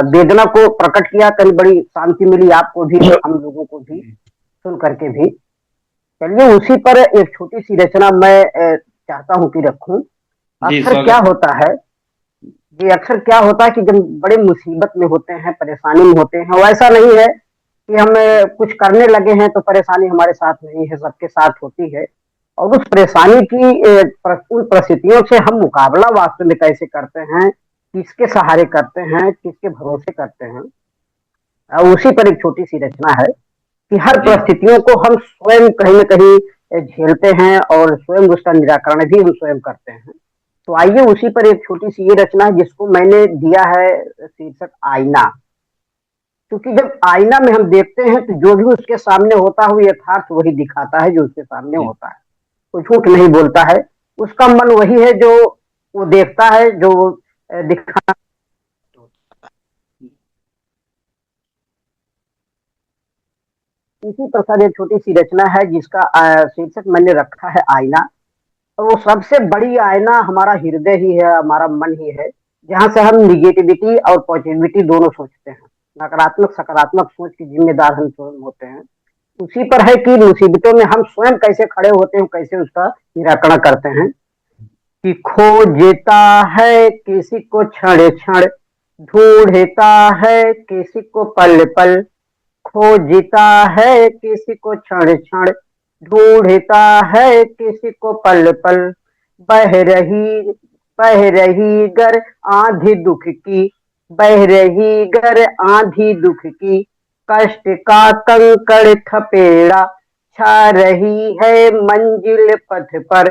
वेदना को प्रकट किया। कहीं बड़ी शांति मिली आपको भी, हम लोगों को भी, सुन करके भी। चलिए, उसी पर एक छोटी सी रचना मैं चाहता हूँ कि रखूं। जी, अक्सर क्या स्वागत है। होता है, ये अक्सर क्या होता है कि जब बड़े मुसीबत में होते हैं, परेशानी में होते हैं, वैसा नहीं है कि हम कुछ करने लगे हैं तो परेशानी हमारे साथ नहीं है, सबके साथ होती है। और उस परेशानी की उन परिस्थितियों से हम मुकाबला वास्तव में कैसे करते हैं, किसके सहारे करते हैं, किसके भरोसे करते हैं, उसी पर एक छोटी सी रचना है कि हर जी परिस्थितियों को हम स्वयं कहीं न कहीं झेलते हैं, और स्वयं उसका निराकरण भी हम स्वयं करते हैं। तो आइए, उसी पर एक छोटी सी ये रचना है जिसको मैंने दिया है शीर्षक आईना। क्योंकि जब आईना में हम देखते हैं तो जो भी उसके सामने होता है वो यथार्थ वही दिखाता है जो उसके सामने जी। होता है। वो झूठ नहीं बोलता है। उसका मन वही है जो वो देखता है, जो दिखा। इसी प्रकार एक छोटी सी रचना है जिसका शीर्षक मैंने रखा है आईना। और वो सबसे बड़ी आईना हमारा हृदय ही है, हमारा मन ही है, जहाँ से हम निगेटिविटी और पॉजिटिविटी दोनों सोचते हैं। नकारात्मक सकारात्मक सोच के जिम्मेदार हम स्वयं होते हैं। उसी पर है कि मुसीबतों में हम स्वयं कैसे खड़े होते हैं, कैसे उसका निराकरण करते हैं। कि खोजता है किसी को क्षण क्षण, ढूंढता है किसी को पल पल, खोजता है किसी को क्षण क्षण, ढूंढता है किसी को पल पल। बह रही बह रही गर आंधी दुख की, बह रही गर आंधी दुख की, कष्ट का कंकड़ थपेड़ा, छा रही है मंजिल पथ पर,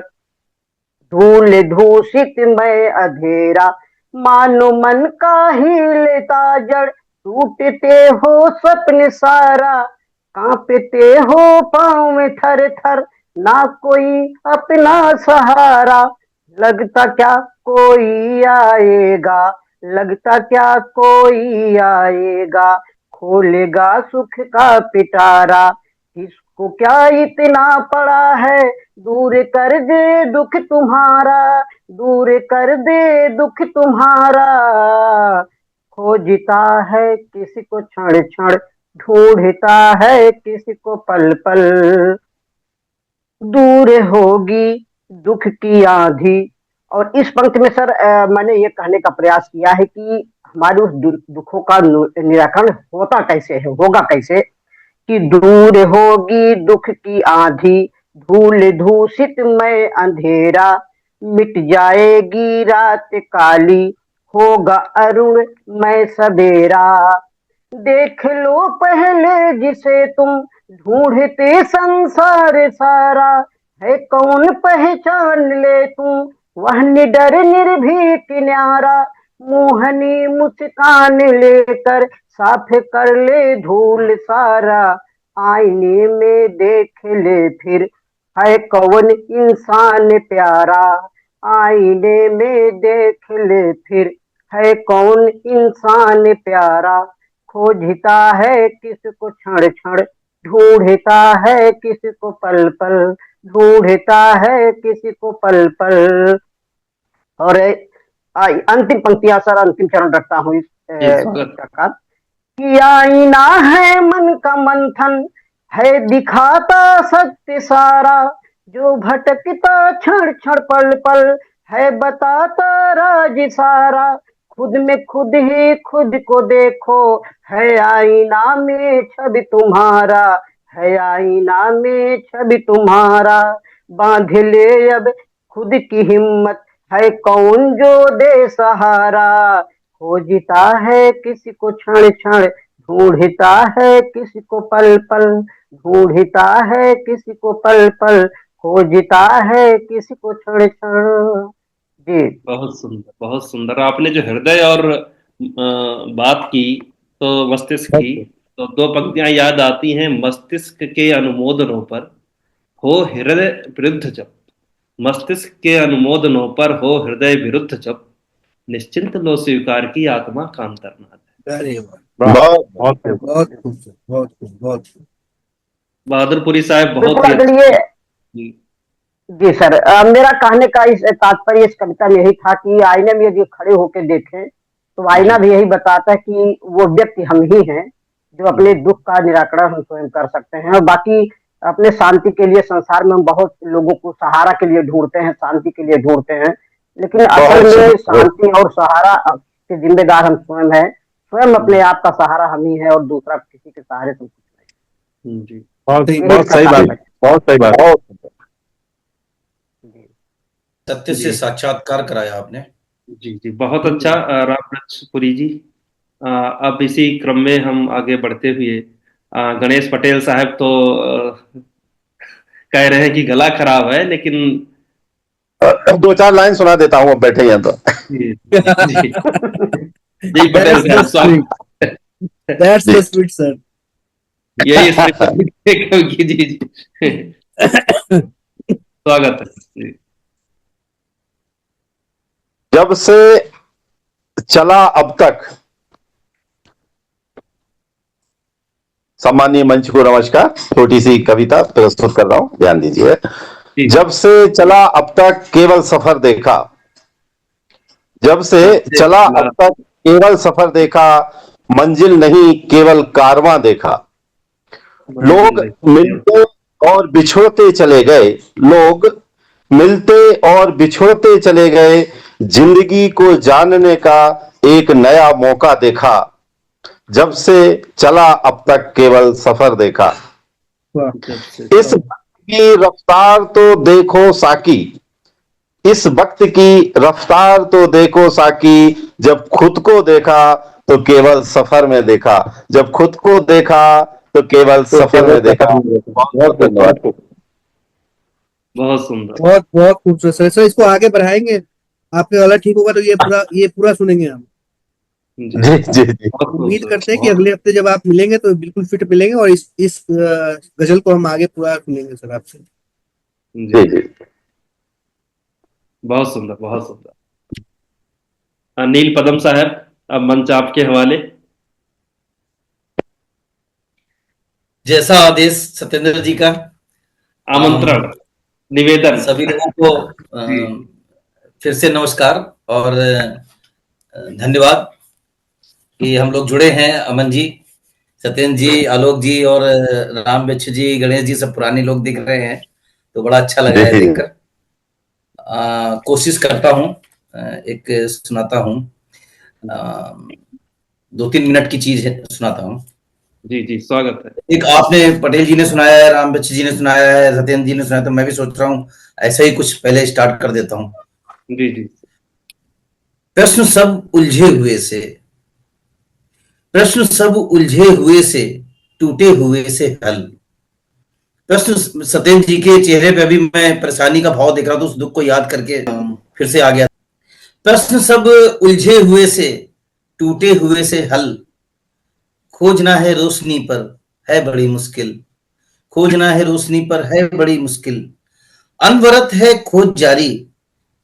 धूल धूसित में अंधेरा, मानो मन का ही लेता जड़, टूटते हो स्वप्न सारा, कांपते हो पाँव में थर थर, ना कोई अपना सहारा। लगता क्या कोई आएगा, लगता क्या कोई आएगा, खोलेगा सुख का पिटारा। किसको क्या इतना पड़ा है, दूर कर दे दुख तुम्हारा, दूर कर दे दुख तुम्हारा। खोजता है किसी को क्षण क्षण, ढूंढता है किसी को पल पल। दूर होगी दुख की आंधी। और इस पंक्ति में सर मैंने ये कहने का प्रयास किया है कि हमारे उस दुखों का निराकरण होता कैसे है, होगा कैसे। कि दूर होगी दुख की आंधी, धूल धूसित में अंधेरा, मिट जाएगी रात काली, होगा अरुण में सवेरा। देख लो पहले जिसे तुम ढूंढते संसार सारा, है कौन पहचान ले तुम, वह निडर निर्भीक न्यारा। मोहनी मुस्कान लेकर साफ कर ले धूल सारा, आईने में देख ले फिर, है कौन इंसान प्यारा। आईने में देख ले फिर, है कौन इंसान प्यारा। खोजता है किसको क्षण क्षण, ढूंढता है किसी को पल पल, ढूंढता है किसी को पल पल। और अंतिम पंक्तियां सर, अंतिम चरण रखता हूँ इस कविता का। कि आईना है मन का मंथन, है दिखाता सत्य सारा, जो भटकता क्षण क्षण पल पल, है बताता राज सारा। खुद में खुद ही खुद को देखो, है आईना में छवि तुम्हारा, है आईना में छवि तुम्हारा। बांध ले अब खुद की हिम्मत, है कौन जो दे सहारा। खोजता है किसी को क्षण क्षण, ढूंढता है किसी को पल पल, ढूंढता है किसी को पल पल, खोजता है किसी को क्षण क्षण। जी बहुत सुंदर आपने जो हृदय और बात की, तो मस्तिष्क की, तो दो पंक्तियां याद आती हैं। मस्तिष्क के अनुमोदनों पर हो हृदय विरुद्ध जब, मस्तिष्क के अनुमोदनों पर हो हृदय विरुद्ध जब, निश्चिंत लो स्वीकार की आत्मा का अंतर्नाद है। अरे वाह, बहुत बहुत खूबसूरत, बहुत खूब, बहुत खूब। बहादुरपुरी साहब बहुत बिल्कुल ही अगली ये। जी, जी सर, मेरा कहने का इस तात्पर्य इस कविता में यही था कि आईने में यदि खड़े होकर देखें तो आईना जी, भी यही बताता है कि वो व्यक्ति हम ही हैं, जो अपने जी, दुख का निराकरण हम स्वयं कर सकते हैं। और बाकी अपने शांति के लिए संसार में हम बहुत लोगों को सहारा के लिए ढूंढते हैं, शांति के लिए ढूंढते हैं, लेकिन असल बहुत में सुंदर। शांति और सहारा के जिम्मेदार हम स्वयं हैं। स्वयं अपने आप का सहारा हम ही है, और दूसरा किसी के सहारे से कुछ जी, बहुत नहीं। यही बहुत इसका सही बात, तात्पर्य बहुत सही बात, बहुत सुंदर। है। जी। सत्य से जी, साक्षात्कार कराया आपने। जी, जी, बहुत अच्छा रामनाथपुरी जी। अब इसी क्रम में हम आगे बढ़ते हुए, गणेश पटेल साहब तो कह रहे हैं कि गला खराब है, लेकिन दो चार लाइन सुना देता हूँ, अब बैठे हैं तो। जी, जी, जी पटेल That's the साहब spirit. स्वागत है। That's जी the spirit, sir. यही स्क्रिप्ट की, जी, जी, स्वागत है जी। जब से चला अब तक सम्मानीय मंच को नमस्कार। छोटी सी कविता प्रस्तुत कर रहा हूं, ध्यान दीजिए। जी जब से चला अब तक केवल सफर देखा, जब से चला अब तक केवल सफर देखा, मंजिल नहीं केवल कारवां देखा। लोग मिलते और बिछड़ते चले गए, लोग मिलते और बिछड़ते चले गए, जिंदगी को जानने का एक नया मौका देखा। जब से चला अब तक केवल सफर देखा। इस वक्त की रफ्तार तो देखो साकी, इस वक्त की रफ्तार तो देखो साकी, जब खुद को देखा तो केवल सफर में देखा, जब खुद को देखा तो केवल सफर में देखा। बहुत बहुत धन्यवाद। बहुत सुंदर। बहुत बहुत खूबसूरत सर। सर इसको आगे बढ़ाएंगे, आपके वाला ठीक होगा तो ये पूरा सुनेंगे हम। जी जी जी जी बहुत उम्मीद खूबसूरत, करते हैं कि बहुत- अगले हफ्ते जब आप मिलेंगे तो बिल्कुल फिट मिलेंगे और इस गजल को हम आगे पूरा सुनेंगे सर आपसे। जी जी जी। बहुत सुंदर, बहुत सुंदर। नील पदम साहब, अब मंच आपके हवाले। जैसा आदेश सत्येंद्र जी का। आमंत्रण, निवेदन। सभी लोगों को जी फिर से नमस्कार और धन्यवाद कि हम लोग जुड़े हैं। अमन जी, सत्येंद्र जी, आलोक जी और राम बिच्छ जी, गणेश जी, सब पुराने लोग दिख रहे हैं, तो बड़ा अच्छा लगा है जी देखकर। कोशिश करता हूँ, एक सुनाता हूँ, 2-3 मिनट की चीज है, सुनाता हूँ। जी जी, स्वागत है। एक आपने पटेल जी ने सुनाया है, राम बिच्छ जी ने सुनाया है, सत्येंद्र जी ने सुनाया, तो मैं भी सोच रहा हूँ ऐसा ही कुछ पहले स्टार्ट कर देता हूँ। जी जी। प्रश्न सब उलझे हुए से, प्रश्न सब उलझे हुए से, टूटे हुए से हल। प्रश्न, सत्येंद्र जी के चेहरे पे अभी मैं परेशानी का भाव देख रहा था, उस दुख को याद करके फिर से आ गया। प्रश्न सब उलझे हुए से, टूटे हुए से हल। खोजना है रोशनी पर है बड़ी मुश्किल, खोजना है रोशनी पर है बड़ी मुश्किल। अनवरत है खोज जारी,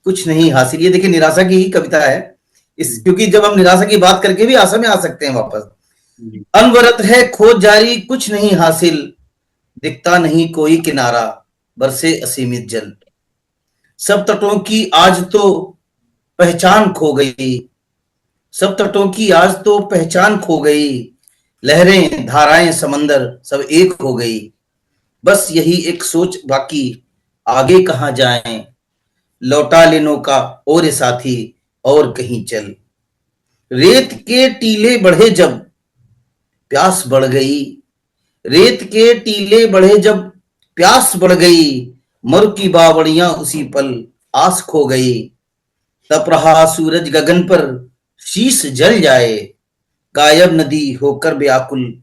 कुछ नहीं हासिल। ये देखिए निराशा की ही कविता है इस, क्योंकि जब हम निराशा की बात करके भी आशा में आ सकते हैं वापस। अनवरत है खोज जारी, कुछ नहीं हासिल, दिखता नहीं कोई किनारा, बरसे असीमित जल। सब तटों की आज तो पहचान खो गई, सब तटों की आज तो पहचान खो गई। लहरें धाराएं समंदर सब एक हो गई। बस यही एक सोच बाकी, आगे कहां जाएं। लौटा ले नौका और साथी, और कहीं चल। रेत के टीले बढ़े जब प्यास बढ़ गई, रेत के टीले बढ़े जब प्यास बढ़ गई। मरु की बावड़ियां उसी पल आस खो गई। तप रहा सूरज गगन पर शीश जल जाए, गायब नदी होकर व्याकुल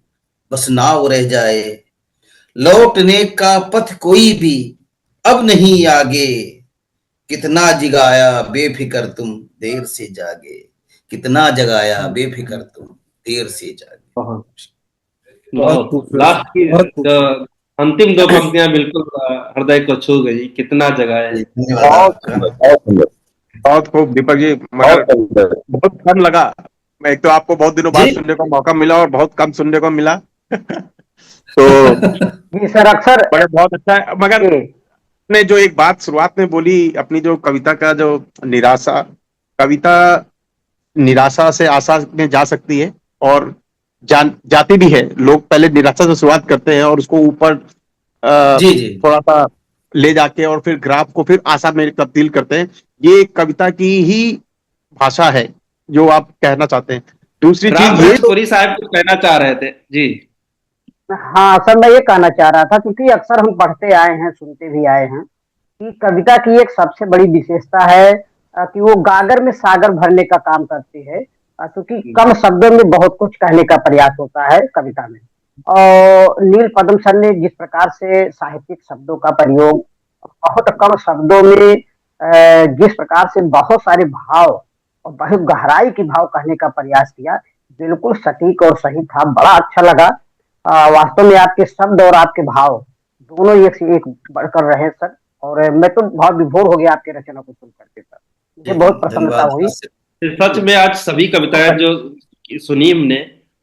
बस नाव रह जाए। लौटने का पथ कोई भी अब नहीं आगे, कितना जगाया बेफिक्र तुम देर से जागे, कितना जगाया बेफिक्र तुम देर से जागे। बहुत बहुत बहुत खूबसूरत लास्ट की बहुत जो खूबसूरत। अंतिम दो पंक्तियां बिल्कुल हृदय को छू गई। कितना जगाया है। धन्यवाद बहुत आपका। सुंदर, बहुत सुंदर, बहुत खूब दीपक जी। मगर बहुत सुंदर। बहुत कम लगा। मैं एक तो आपको बहुत दिनों बाद जी सुनने का मौका मिला और बहुत कम सुनने को मिला। तो जी सर, अक्सर बड़े बहुत अच्छा है। मगर ने जो एक बात शुरुआत में बोली, अपनी जो कविता का जो निराशा, कविता निराशा से आशा में जा सकती है और जाती भी है। लोग पहले निराशा से शुरुआत करते हैं और उसको ऊपर जी जी थोड़ा सा ले जाके और फिर ग्राफ को फिर आशा में तब्दील करते हैं। ये कविता की ही भाषा है जो आप कहना चाहते हैं। दूसरी राम चीज ये पुरी साहब कुछ कहना चाह रहे थे जी। हाँ सर, मैं ये कहना चाह रहा था, क्योंकि अक्सर हम पढ़ते आए हैं, सुनते भी आए हैं कि कविता की एक सबसे बड़ी विशेषता है कि वो गागर में सागर भरने का काम करती है। क्योंकि कम शब्दों में बहुत कुछ कहने का प्रयास होता है कविता में। और नील पद्म सर ने जिस प्रकार से साहित्यिक शब्दों का प्रयोग बहुत कम शब्दों में जिस प्रकार से बहुत सारे भाव और बहुत गहराई की भाव कहने का प्रयास किया, बिल्कुल सटीक और सही था। बड़ा अच्छा लगा। वास्तव में आपके शब्द और आपके भाव दोनों एक से एक बढ़कर रहे सर। और मैं तो बहुत विभोर हो गया आपके रचना को सुन करके सर, मुझे बहुत प्रसन्नता धन्यवाद। हुई। सच में आज सभी कविताएं जो सुनी हमने,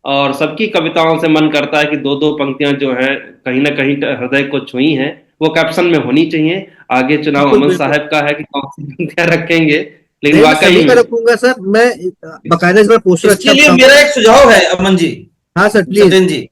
और सबकी कविताओं से मन करता है कि दो दो पंक्तियां जो हैं कहीं ना कहीं हृदय को छुई हैं, वो कैप्शन में होनी चाहिए। आगे चुनाव बिल्कुल अमन बिल्कुल। साहब का है कि कौन सी पंक्तियां रखेंगे, लेकिन नहीं, मैं वाकई सभी का में रखूंगा सर। मैं बकायदा इस बार पोस्टर इसके अच्छा लिए बनाऊंगा। मेरा एक सुझाव है अमन जी, हाँ सर प्लीज। सत्येंद्र जी,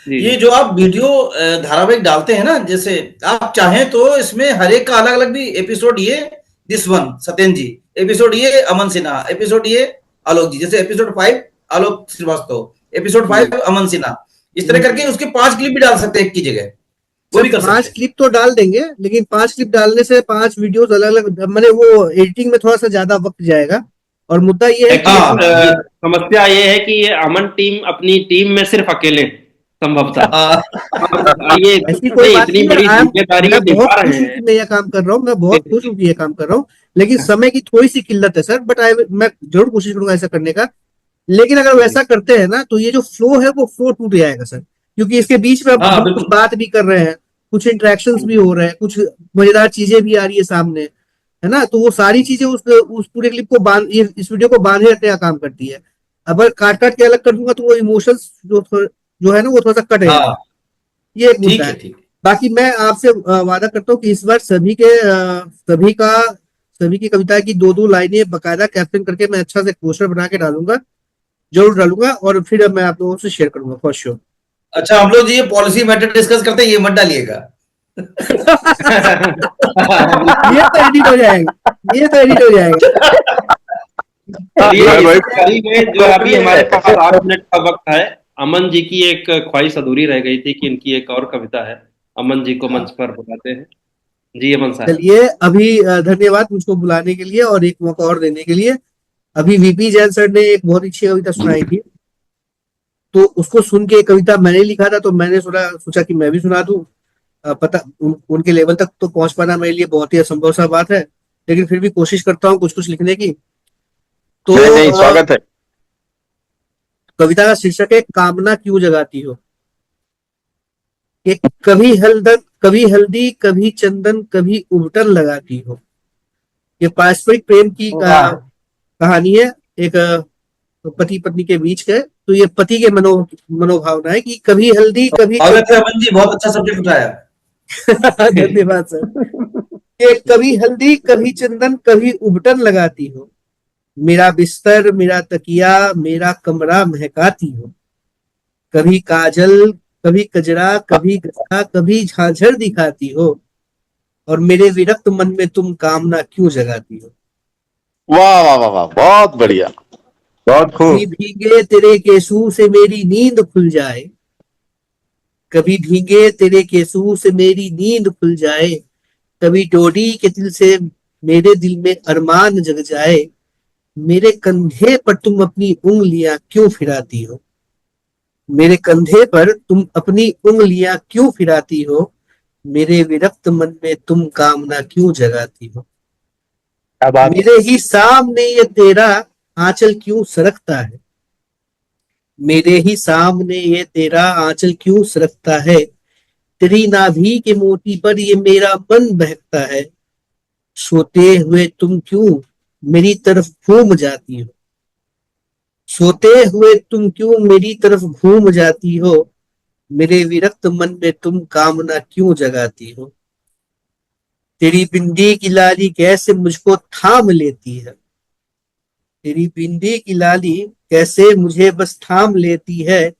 जी ये जो आप वीडियो धारावाहिक डालते हैं ना, जैसे आप चाहें तो इसमें हर एक का अलग अलग भी एपिसोड, ये this one Satyendra ji, episode ये अमन सिन्हा, एपिसोड ये आलोक जी, जैसे एपिसोड 5 आलोक श्रीवास्तव, एपिसोड जी 5 अमन सिन्हा, इस तरह करके उसके 5 क्लिप भी डाल सकते हैं एक की जगह, वो सर भी कर 5 सकते हैं। क्लिप तो डाल देंगे, लेकिन 5 क्लिप डालने से 5 वीडियोस अलग अलग, मैंने वो एडिटिंग में थोड़ा सा ज्यादा वक्त जाएगा। और मुद्दा ये है कि एक्चुअली हाँ ये समस्या ये है कि ये अमन टीम अपनी टीम में सिर्फ अकेले हैं, संभवतः। हाँ, और ये ऐसी कोई बात इतनी नहीं है। बड़ी जिम्मेदारी मैं बहुत निभा खुश रहे हूँ कि मैं ये काम कर रहा हूँ, मैं बहुत खुश हूँ कि ये काम कर रहा हूँ। लेकिन समय की थोड़ी सी किल्लत है सर, बट मैं जरूर कोशिश करूंगा ऐसा करने का। लेकिन अगर हैं। वैसा करते हैं ना, तो ये जो फ्लो है वो फ्लो टूट जाएगा सर, क्योंकि इसके बीच में अब हाँ हम कुछ बिल्कुल। बात भी कर रहे हैं, कुछ इंटरेक्शंस भी हो रहे हैं, कुछ मजेदार चीजें भी आ रही है सामने, है ना। तो वो सारी चीजें उस पूरे क्लिप को बांध, इस वीडियो को बांधे रखने का काम करती है। अगर काट काट के अलग कर दूंगा तो वो इमोशंस जो है ना वो थोड़ा सा कट जाएगा। हाँ ये एक मुद्दा ठीक है, है। ठीक है। बाकी मैं आपसे वादा करता हूँ कि इस बार सभी की कविता की दो दो लाइनें बकायदा कैप्शन करके मैं अच्छा से पोस्टर बना के डालूंगा, जरूर डालूंगा, और फिर मैं आप लोगों से शेयर करूंगा फॉर श्योर। अच्छा हम लोग जी ये पॉलिसी मैटर डिस्कस करते हैं, ये मत डालिएगा। ये तो एडिट हो जाएगा, ये तो एडिट हो जाएगा। चलिए मैं वही इसी कड़ी में जो अभी जरूरी हमारे पास है। 8 मिनट का वक्त है, अमन जी की एक ख्वाहिश अधूरी रह गई थी कि इनकी एक और कविता है, अमन जी को मंच पर बुलाते हैं। जी अमन साहब। चलिए अभी धन्यवाद मुझको बुलाने के लिए और एक मौका और देने के लिए। अभी वीपी जैन सर ने एक बहुत अच्छी कविता सुनाई थी, तो उसको सुन के कविता मैंने लिखा था, तो मैंने सोचा कि मैं भी सुना दूं। पता उनके लेवल तक तो पहुंच पाना मेरे लिए बहुत ही असंभव सा बात है, लेकिन फिर भी कोशिश करता हूँ कुछ कुछ लिखने की। तो नहीं नहीं, स्वागत है। कविता का शीर्षक है कामना क्यों जगाती हो। कि कभी हल्दी कभी चंदन कभी उबटन लगाती हो। ये पारस्परिक प्रेम की वाह। कहानी है, एक पति पत्नी के बीच के। तो ये पति के मनोभावना है कि कभी हल्दी कभी स्वागत है अमन जी, बहुत अच्छा सब्जेक्ट उठाया। धन्यवाद सर। ये कभी हल्दी कभी चंदन कभी उबटन लगाती हो। मेरा बिस्तर मेरा तकिया मेरा कमरा महकाती हो। कभी काजल कभी कजरा कभी गजरा कभी झांझर दिखाती हो। और मेरे विरक्त मन में तुम कामना क्यों जगाती हो। वाह वाह वाह वाह, बहुत बढ़िया, बहुत कभी खूब। भीगे तेरे केसू से मेरी नींद खुल जाए। कभी भीगे तेरे केसू से मेरी नींद खुल जाए। कभी डोडी के दिल से मेरे दिल में अरमान जग जाए। मेरे कंधे पर तुम अपनी उंगलियां क्यों फिराती हो। मेरे कंधे पर तुम अपनी उंगलियां क्यों फिराती हो। मेरे विरक्त मन में तुम कामना क्यों जगाती हो। क्या बात है। मेरे ही सामने ये तेरा आंचल क्यों सरकता है। मेरे ही सामने ये तेरा आंचल क्यों सरकता है। तेरी नाभि के मोती पर ये मेरा मन बहकता है। सोते हुए तुम क्यों मेरी तरफ घूम जाती हो। सोते हुए तुम क्यों मेरी तरफ घूम जाती हो। मेरे विरक्त मन में तुम कामना क्यों जगाती हो। तेरी बिंदी की लाली कैसे मुझको थाम लेती है। तेरी बिंदी की लाली कैसे मुझे बस थाम लेती है।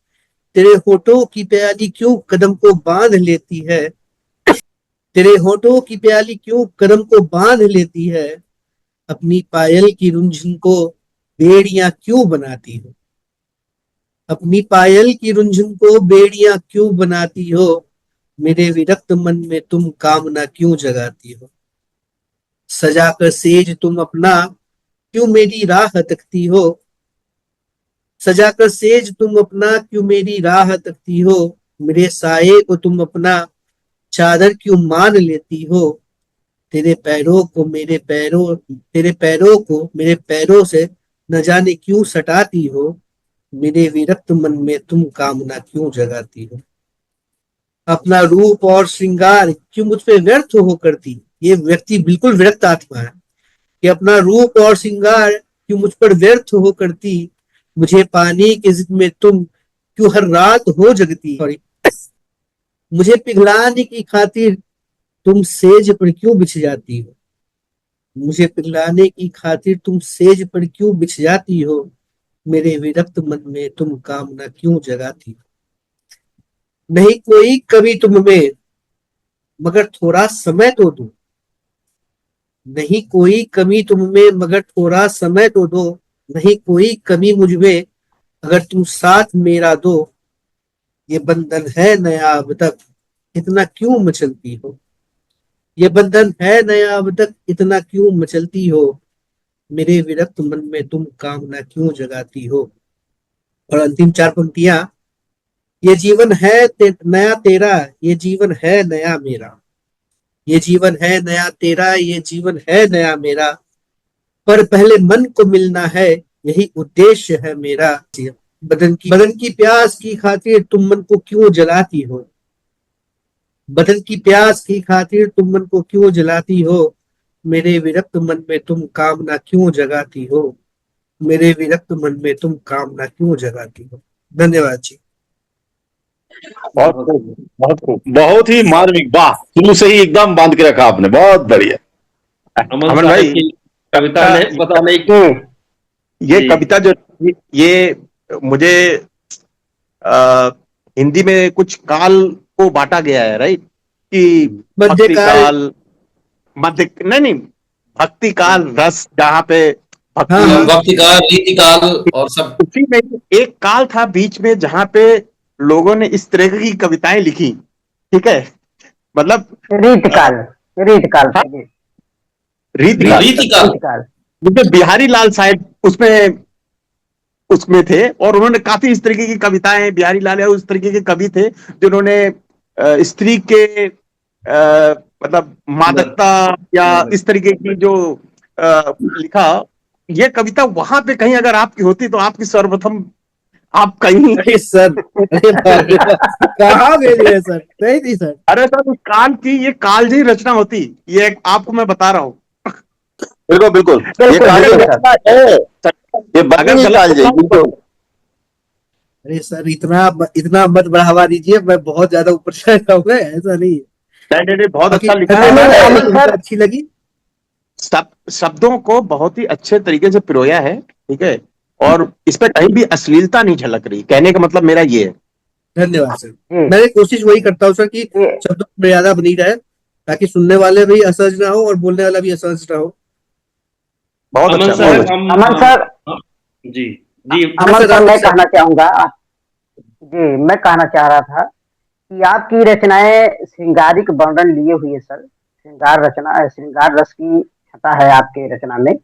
तेरे होठों की प्याली क्यों कदम को बांध लेती है। तेरे होठों की प्याली क्यों कदम को बांध लेती है। अपनी पायल की रुंझन को बेड़ियां क्यों बनाती हो। अपनी पायल की रुंझन को बेड़ियां क्यों बनाती हो। मेरे विरक्त मन में तुम कामना क्यों जगाती हो। सजाकर सेज तुम अपना क्यों मेरी राह तकती हो। सजाकर सेज तुम अपना क्यों मेरी राह तकती हो। मेरे साये को तुम अपना चादर क्यों मान लेती हो। तेरे पैरों को मेरे पैरों से न जाने क्यों सटाती हो। मेरे विरक्त मन में तुम कामना क्यों जगाती हो। अपना रूप और श्रृंगार क्यों मुझ पे व्यर्थ हो करती। ये व्यक्ति बिल्कुल विरक्त आत्मा है कि अपना रूप और श्रृंगार क्यों मुझ पर व्यर्थ हो करती। मुझे पाने की जिद में तुम क्यों हर रात हो जगती हो, मुझे पिघलाने की खातिर तुम सेज पर क्यों बिछ जाती हो, मुझे पिघलाने की खातिर तुम सेज पर क्यों बिछ जाती हो, मेरे विरक्त मन में तुम कामना क्यों जगाती हो। नहीं कोई कभी तुम में मगर थोड़ा समय तो दो, नहीं कोई कमी तुम में मगर थोड़ा समय तो दो, नहीं कोई कमी मुझ में अगर तुम साथ मेरा दो, ये बंधन है नया अब तक इतना क्यों मचलती हो, ये बंधन है नया अब तक इतना क्यों मचलती हो, मेरे विरक्त मन में तुम कामना क्यों जगाती हो। और अंतिम 4 पंक्तियां, ये जीवन है नया तेरा, ये जीवन है नया मेरा, ये जीवन है नया तेरा, ये जीवन है नया मेरा, पर पहले मन को मिलना है यही उद्देश्य है मेरा। बदन की प्यास की खातिर तुम मन को क्यों जलाती हो, बदन की प्यास की खातिर तुम मन को क्यों जलाती हो, मेरे विरक्त मन में तुम कामना क्यों जगाती हो, मेरे विरक्त मन में तुम कामना क्यों जगाती हो। धन्यवाद जी। बहुत खूब, बहुत खूब, बहुत ही मार्मिक, वाह, शुरू से ही एकदम बांध के रखा आपने, बहुत बढ़िया। अमन अमन साहब भाई, की कविता ने पता नहीं क्यों ये जी। कविता जो ये मुझे हिंदी में कुछ काल को बांटा गया है, राइट, कि भक्ति मध्यकाल, काल, मध्य नहीं, भक्ति काल, रस, जहाँ पे भक्ति, हाँ, भक्ति काल, रीति काल और सब। उसी में एक काल था बीच में जहाँ पे लोगों ने इस तरह की कविताएं लिखी, ठीक है, मतलब रीतकाल, रीतकाल, रीतिकाल, मुझे बिहारी लाल साहब उसमें थे, और उन्होंने काफी इस तरीके की कविताएं, बिहारी लाल उस तरीके के कवि थे जिन्होंने स्त्री के मतलब मादकता या इस तरीके की जो लिखा, ये कविता वहां पे कहीं अगर आपकी होती तो आपकी सर्वप्रथम आप कहीं, अरे सर, अरे बाप रे बाप, कहाँ भेज रहे हैं सर, नहीं थी सर। अरे सर, उस काल की ये कालजयी रचना होती, ये आपको मैं बता रहा हूँ। बिल्कुल बिल्कुल, ये कालजयी रचना है, ये बदन ही कालजयी, बिल्कुल। अरे सर, इतना मत बढ़ावा दीजिए, मैं बहुत ज्यादा ऊपर चढ़ रहा हूँ, ऐसा नहीं है। नहीं, बहुत बाकी अच्छा लिखा है, अच्छी लगी, शब्दों को बहुत ही अच्छे तरीके से पिरोया है, ठीक है, और इस पे कहीं भी अश्लीलता नहीं झलक रही, कहने का मतलब मेरा ये है। धन्यवाद सर। मैं कोशिश वही करता हूँ सर कि शब्दों की मर्यादा बनी रहे, ताकि सुनने वाले भी असहज ना हो और बोलने वाला भी असहज ना हो। बहुत अमन अच्छा, सर, अमन सर, जी जी, अमन सर, मैं कहना चाहूंगा जी, मैं कहना चाह रहा था कि आपकी रचनाएं श्रृंगारिक वर्णन लिए हुए सर, श्रृंगार रस की छटा है आपके रचना में,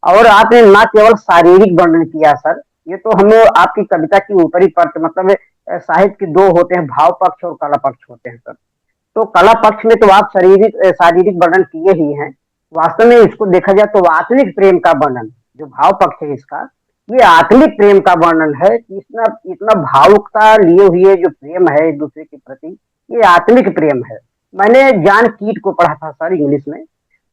और आपने न केवल शारीरिक वर्णन किया सर, ये तो हमें आपकी कविता की ऊपरी परत, मतलब साहित्य के 2 होते हैं, भाव पक्ष और कला पक्ष होते हैं सर। तो कला पक्ष में तो आप शारीरिक वर्णन किए ही हैं, वास्तव में इसको देखा जाए तो आत्मिक प्रेम का वर्णन, जो भाव पक्ष है इसका, ये आत्मिक प्रेम का वर्णन है कि इतना भावुकता लिए हुए जो प्रेम है एक दूसरे के प्रति, ये आत्मिक प्रेम है। मैंने जॉन कीट को पढ़ा था सर इंग्लिश में,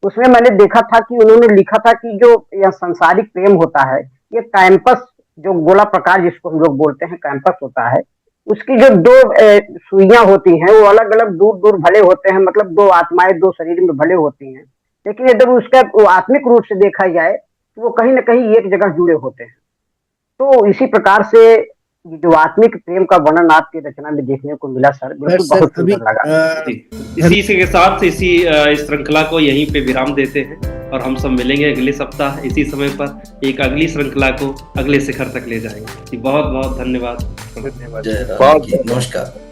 उसमें मैंने देखा था कि उन्होंने लिखा था कि जो यह सांसारिक प्रेम होता है, ये कैंपस, जो गोला प्रकार जिसको हम लोग बोलते हैं कैंपस होता है, उसकी जो 2 सुइयां होती हैं वो अलग अलग दूर दूर भले होते हैं, मतलब 2 आत्माएं 2 शरीर में भले होती हैं, लेकिन यदि उसका वो आत्मिक रूप से देखा जाए तो वो कहीं ना कहीं एक जगह जुड़े होते हैं। तो इसी प्रकार से जो आत्मिक प्रेम का वर्णन आपकी रचना में देखने को मिला सर, बिल्कुल बहुत सुंदर लगा। इसी के साथ इस श्रृंखला को यहीं पे विराम देते हैं, और हम सब मिलेंगे अगले सप्ताह इसी समय पर एक अगली श्रृंखला को अगले शिखर तक ले जाएंगे। बहुत बहुत धन्यवाद। जय राम की, नमस्कार।